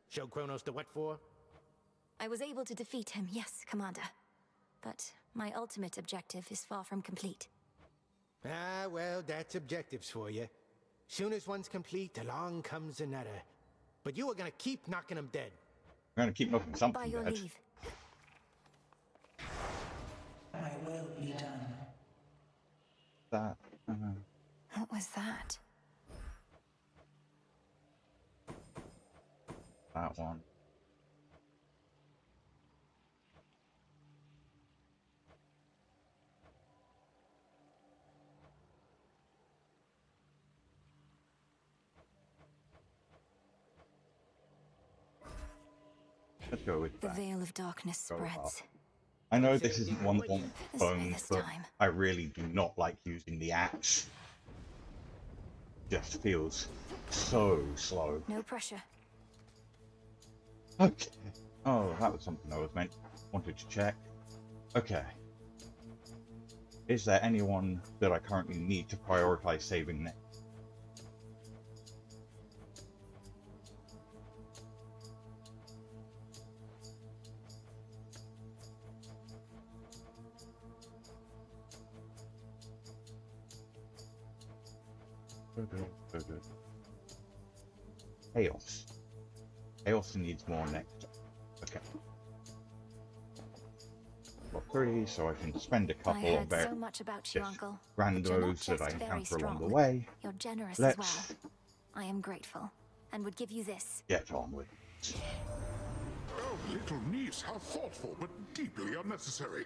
Show Kronos the what for? I was able to defeat him, yes, Commander. But my ultimate objective is far from complete. Ah, well, that's objectives for you. Soon as one's complete, along comes another. But you are gonna keep knocking them dead. I'm gonna keep knocking By something your dead. leave. My will be done. That. What was that? That one. Let's go with The that. veil of darkness Go spreads. up. I know this isn't one that wants This way bones, this but time. I really do not like using the axe. Just feels so slow. No pressure. Okay. Oh, that was something I wanted to check. Okay. Is there anyone that I currently need to prioritize saving next? Chaos. Chaos needs more nectar. Okay. Got 3, so I can spend a I couple on heard so much about you, Uncle. But you're not randos that I just very encounter along the strong. way. You're generous Let's as well. I am grateful, and would give you this. get on with it. Oh, little niece, how thoughtful, but deeply unnecessary.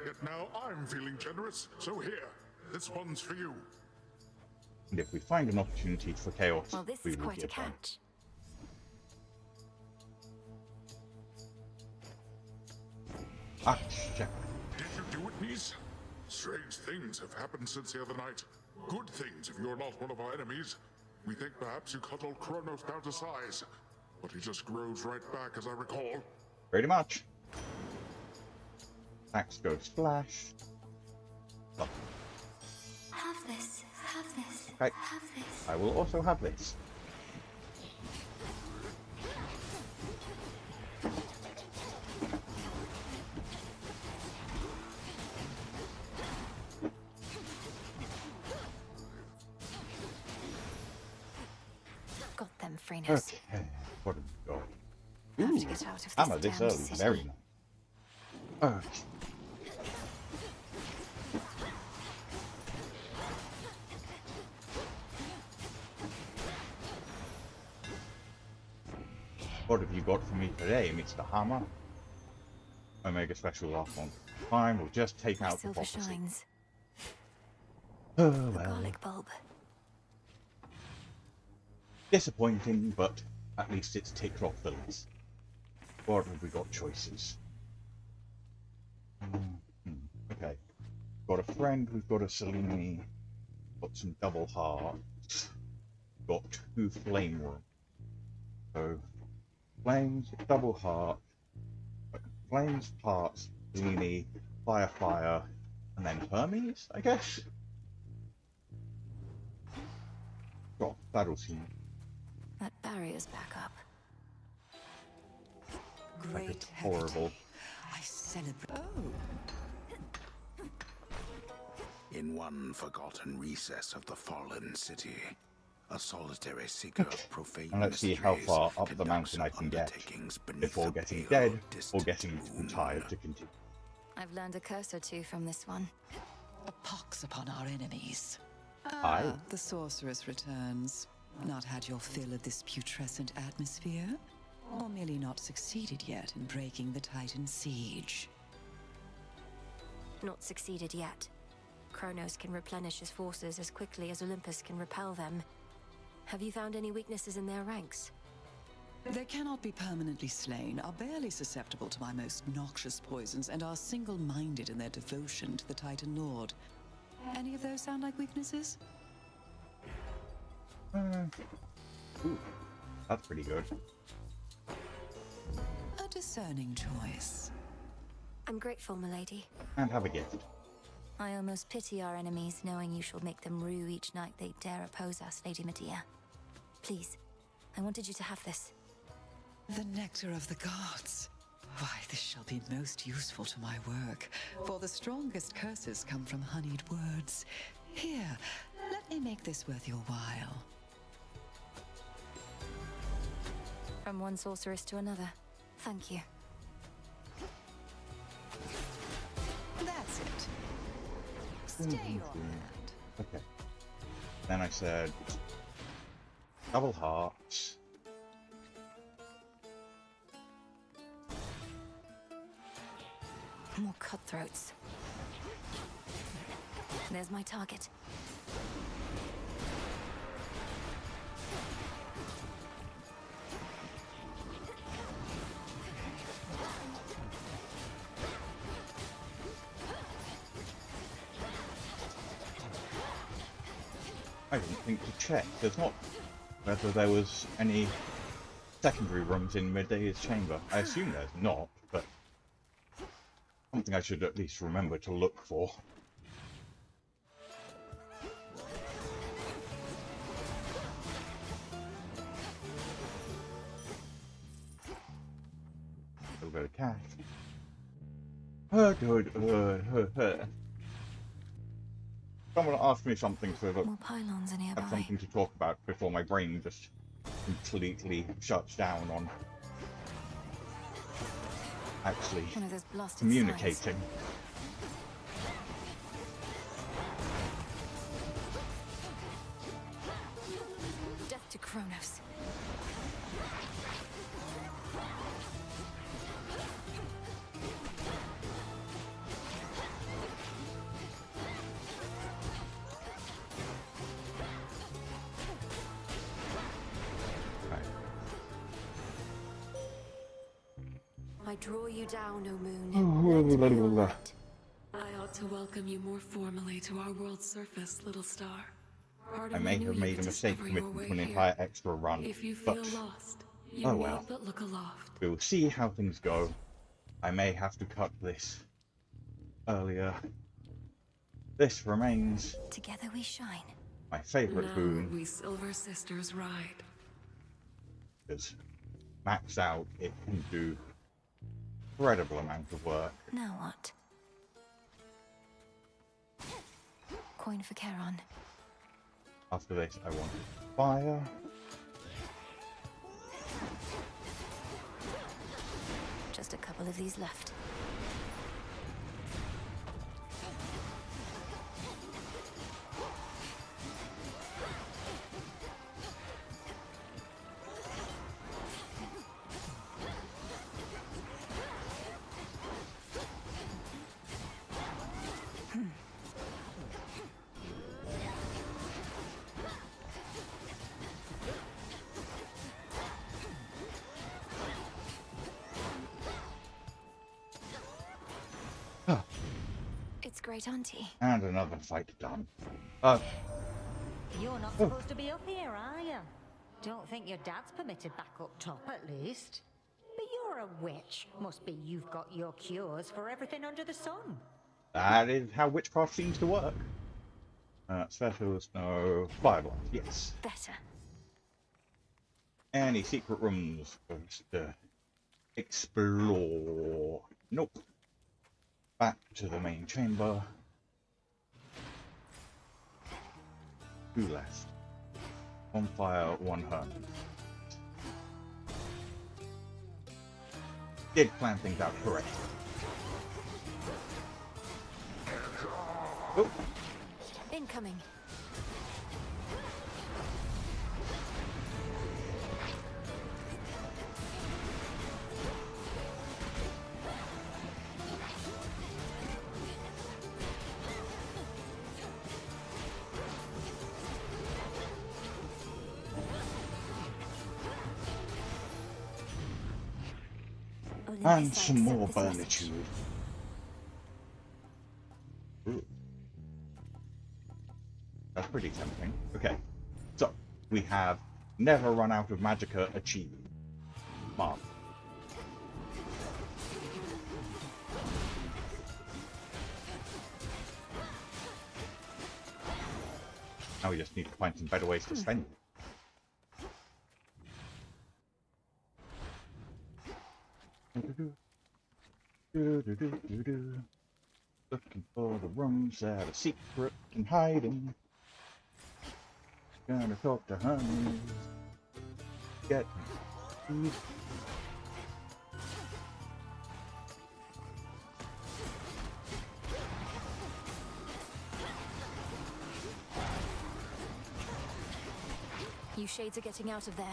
Yet now I'm feeling generous, so here, this one's for you. And if we find an opportunity for chaos, Well, this we is will quite a give one. catch. Ah, shit. Did you do it, niece? Strange things have happened since the other night. Good things if you're not one of our enemies. We think perhaps you cut old Kronos down to size, but he just grows right back, as I recall. Pretty much. Axe goes splash. Oh, Have this. Have this. Okay. Have this. I will also have this. Got them, Freenos. Okay. What have we got? Have Ooh, to get out of this hammer this damned early. city. Very nice. Okay. What have you got for me today, Mr. Hammer? Omega Special last one. Fine, we'll just take My out the silver prophecy. shines. Oh, The well. garlic bulb. Disappointing, but at least it's ticked off the list. What have we got choices? Okay. Got a friend, we've got a Selene, got some double hearts, got 2 flame rooms. So, flames, double heart, flames, hearts, Selene, fire, and then Hermes, I guess? Oh, that'll seem That barrier's back up. like it's horrible. I celebrate. Oh. In one forgotten recess of the fallen city, a solitary seeker of profane And let's see how mysteries far up the conducts mountain I can get undertakings beneath before the getting pale dead or distant getting too moon. tired to continue. I've learned a curse or two from this one. A pox upon our enemies. Aye. The sorceress returns. Not had your fill of this putrescent atmosphere? Or merely not succeeded yet in breaking the Titan siege? Not succeeded yet. Kronos can replenish his forces as quickly as Olympus can repel them. Have you found any weaknesses in their ranks? They cannot be permanently slain, are barely susceptible to my most noxious poisons, and are single-minded in their devotion to the Titan Lord. Any of those sound like weaknesses? Ooh, that's pretty good. A discerning choice. I'm grateful, milady. And have a gift. I almost pity our enemies, knowing you shall make them rue each night they dare oppose us, Lady Medea. Please, I wanted you to have this. The nectar of the gods. Why, this shall be most useful to my work, for the strongest curses come from honeyed words. Here, let me make this worth your while. From one sorceress to another. Thank you. That's it. Stay your hand. Okay. Then I said double hearts. More cutthroats. There's my target. I didn't think to check. There's not whether there was any secondary rooms in Medea's chamber. I assume there's not, but something I should at least remember to look for. A little bit of cash. Someone asked me something to More pylons are nearby. have something to talk about before my brain just completely shuts down on actually One of those blasted communicating. Death to Kronos. I draw you down, O moon. Let me your light. I ought to welcome you more formally to our world's surface, little star. I may have made a mistake committing to an entire extra run, If you feel but lost, you oh need well. but look aloft. We'll see how things go. I may have to cut this earlier. This remains. Together we shine. My favorite Now boon. we Silver Sisters ride. Because maxed out, it can do incredible amount of work. Now what? Coin for Charon. After this, I want fire. Just a couple of these left. It's Great Auntie. And another fight done. You're not supposed to be up here, are you? Don't think your dad's permitted back up top, at least. But you're a witch. Must be you've got your cures for everything under the sun. That is how witchcraft seems to work. Specialist, no. Fireball, yes. Better. Any secret rooms for us to explore? Nope. Back to the main chamber. 2 left. One fire, 1 hermit. Did plan things out correctly. Oh. Incoming. And some more burnitude. Ooh. That's pretty tempting. Okay, so we have never run out of magicka achieved. Mark. Now we just need to find some better ways to spend it. Looking for the rooms that are secret and hiding. Gonna talk to honeys. Get food. You shades are getting out of there.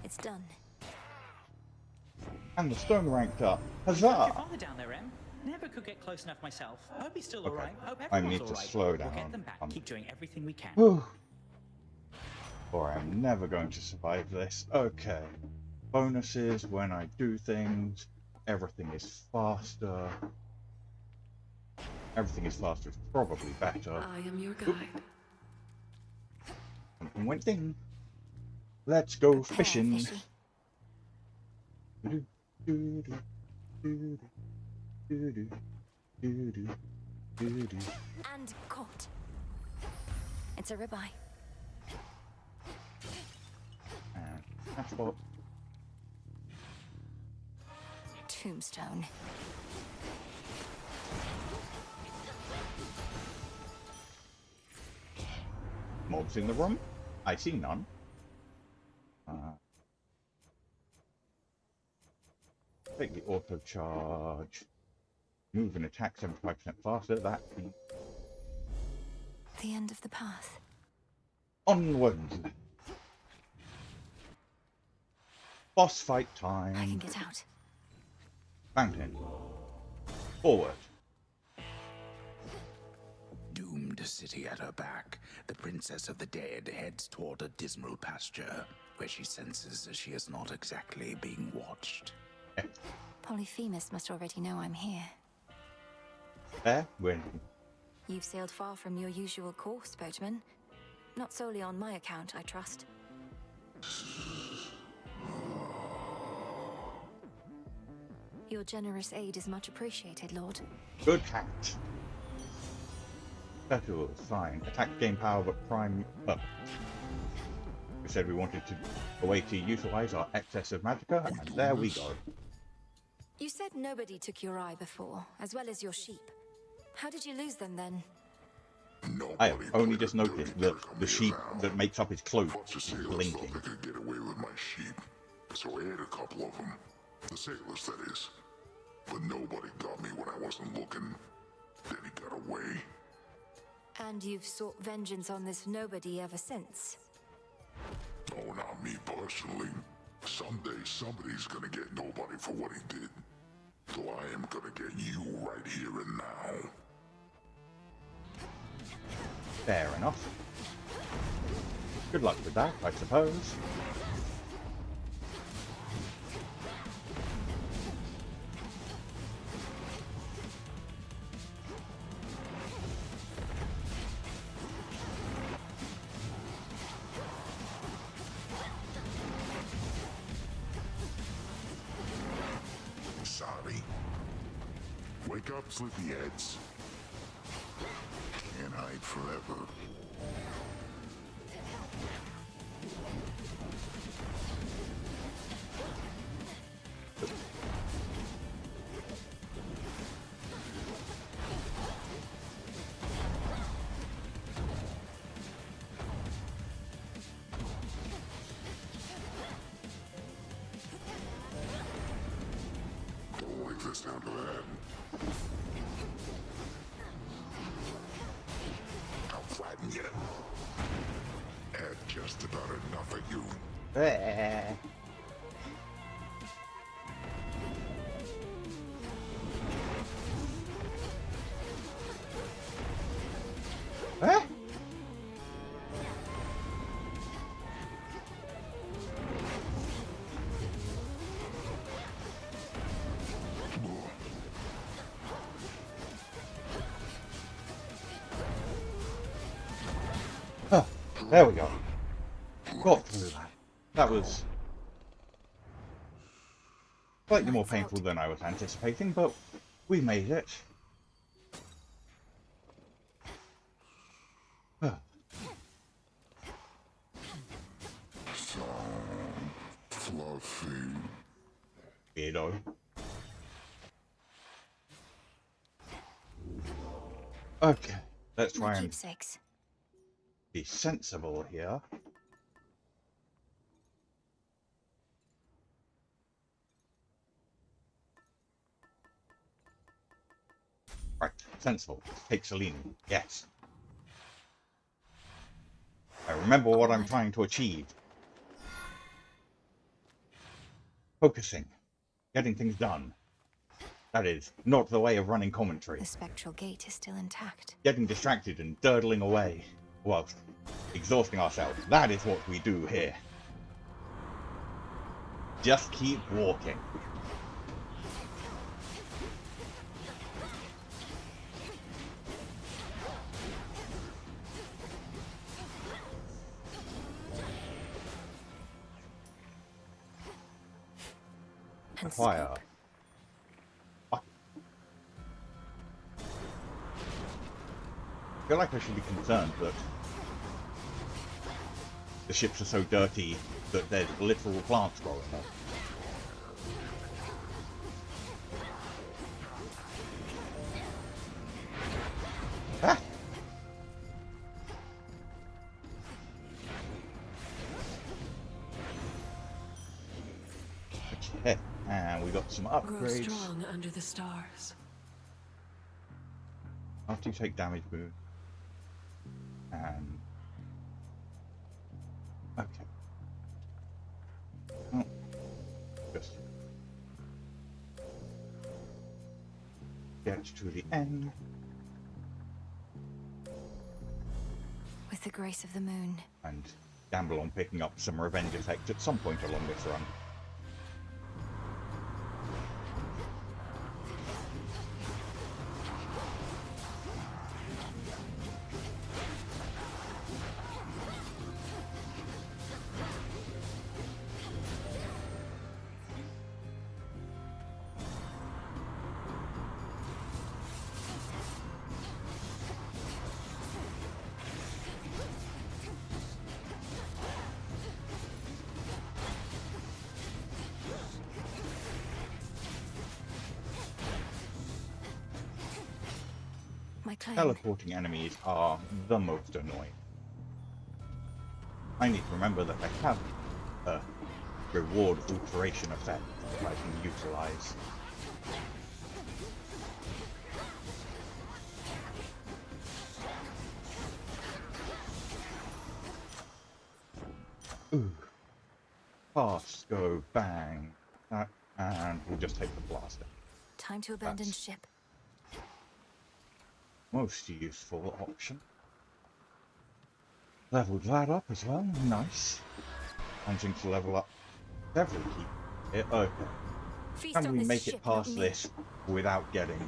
It's done. And the stone ranked up. Your Huzzah! father down there, Em. Never could get close enough myself. Hope he's still Okay. alright. Hope I everyone's need to alright. slow We'll down. get them back. Keep doing everything we can. Whew. Or I'm never going to survive this. Okay. Bonuses when I do things. Everything is faster. Everything is faster is probably better. I am your guide. Something went ding. Let's go fishing. And caught. It's a ribeye. And that's what. Tombstone. Mobs in the room? I see none. Take the auto charge. Move and attack 75% faster. That beat. The end of the path. Onwards. Boss fight time. I can get out. Fountain. Forward. Doomed city at her back, the Princess of the Dead heads toward a dismal pasture, where she senses that she is not exactly being watched. Pour Polyphemus must already know I'm here. There, when You've sailed far from your usual course, boatman. Not solely on my account, I trust. Your generous aid is much appreciated, Lord. good hat. That was fine. Attack gain power, but prime up. We said we wanted to a way to utilize our excess of magicka, and there we go. You said nobody took your eye before, as well as your sheep. How did you lose them then? I have only just noticed that the sheep that makes up his cloak is blinking. I could get away with my sheep, so I ate a couple of them. The sailors, that is. But nobody got me when I wasn't looking. Then he got away. And you've sought vengeance on this nobody ever since? Oh, not me personally. Someday somebody's gonna get nobody for what he did. So I am gonna get you right here and now. Fair enough. Good luck with that, I suppose. Sorry. Wake up, sleepyheads. Can't hide forever. Don't like this down to that. I'll flatten you. Had just about enough of you. There we go. Got through that. That was slightly more painful than I was anticipating, but we made it. So fluffy. Weirdo. Okay, let's try and Keepsakes. be sensible here. Right, sensible. Take Selene. Yes. I remember what I'm trying to achieve. Focusing. Getting things done. That is not the way of running commentary. The spectral gate is still intact. Getting distracted and durdling away whilst exhausting ourselves. That is what we do here. Just keep walking. And Fire. I feel like I should be concerned that the ships are so dirty that there's literal plants growing up. Ah! Okay, and we got some Grow upgrades. strong under the stars. After you take damage boost. And okay. Oh. Just get to the end. With the grace of the moon. And gamble on picking up some revenge effect at some point along this run. My claim. Teleporting enemies are the most annoying. I need to remember that I have a reward alteration effect that I can utilize. Ooh. Fast, go, bang. And we'll just take the blaster. Time to abandon ship. Most useful option. Leveled that up as well, nice. Managing to level up several key. Okay. Can we make it past this without getting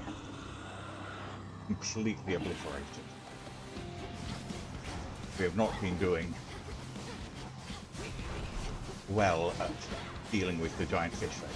completely obliterated? We have not been doing well at dealing with the giant fish there.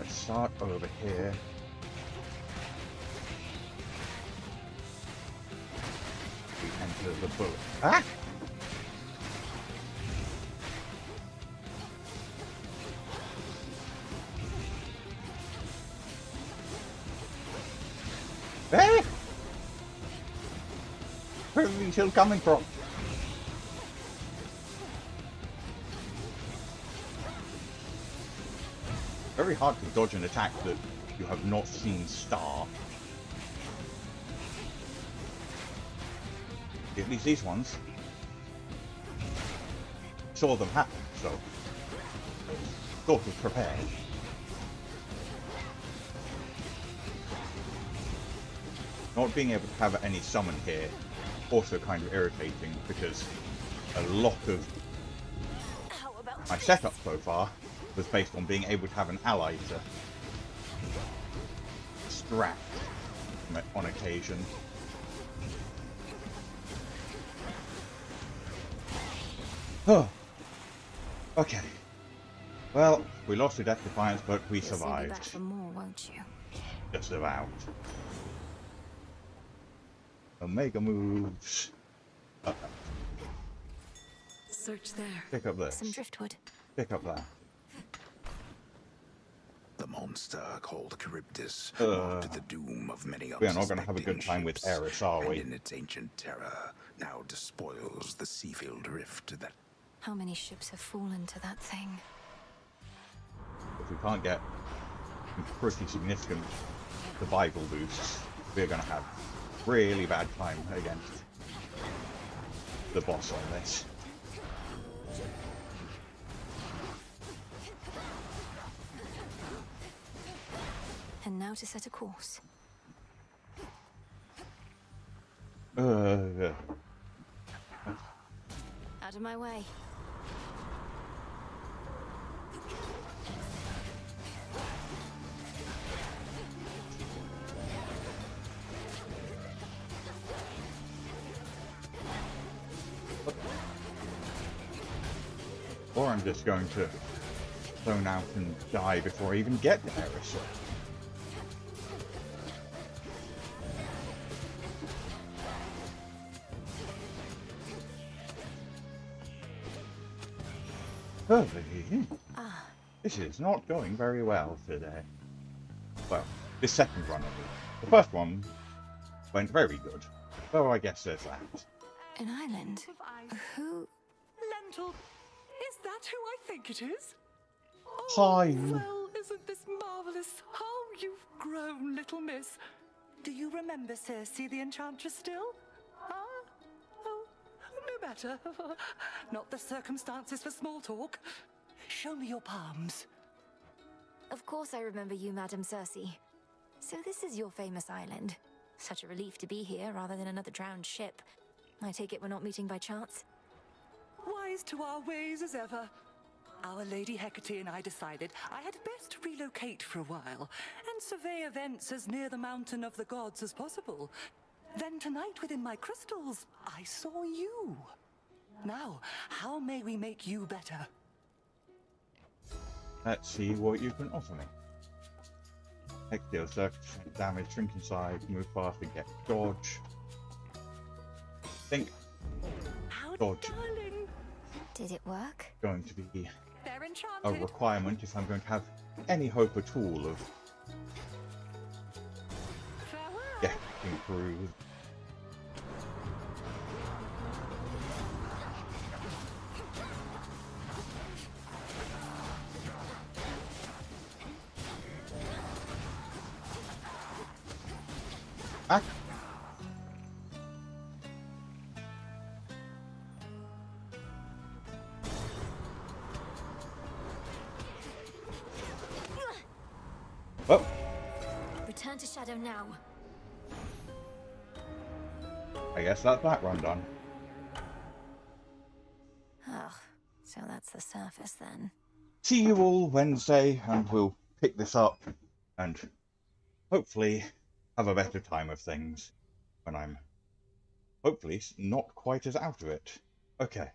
Start over here. We enter the boat. Ah! Hey! Where are these still coming from? Very hard to dodge an attack that you have not seen start. At least these ones. Saw them happen, so sort of prepared. Not being able to have any summon here, also kind of irritating because a lot of my setup so far was based on being able to have an ally to distract on occasion. Oh. Okay. Well, we lost to Death Defiance, but we survived. You'll see me back for more, won't you? Just about. Omega moves. Search there. Pick up this. Some driftwood. Pick up that. The monster called Charybdis marked the doom of many we are not going to have a good time with Eris, are we? And in its ancient terror, now despoils the Seafield Rift that... How many ships have fallen to that thing? If we can't get pretty significant survival boosts, we're going to have really bad time against the boss on this. And now to set a course. Yeah. Out of my way. Or I'm just going to zone out and die before I even get to Eris. This is not going very well today. Well, this second run of it. The first one went very good. So I guess there's that. An island? Who? Lentil, is that who I think it is? Hi. Well, isn't this marvelous? How you've grown, little miss. Do you remember Circe the Enchantress still? Huh? Oh, no matter. Not the circumstances for small talk. Show me your palms. Of course I remember you, Madame Circe. So this is your famous island. Such a relief to be here rather than another drowned ship. I take it we're not meeting by chance? wise to our ways as ever. Our Lady Hecate and I decided I had best relocate for a while and survey events as near the Mountain of the Gods as possible. Then tonight within my crystals, I saw you. Now, how may we make you better? Let's see what you can offer me. Hex deals 30% damage, shrink inside, move fast and get dodge. Think dodge Did it work? going to be They're a enchanted. requirement if I'm going to have any hope at all of getting through. Back. Well, Return to Shadow now. I guess that's that run done. Oh, so that's the surface then. See you all Wednesday, and we'll pick this up and hopefully have a better time of things when I'm hopefully not quite as out of it. Okay.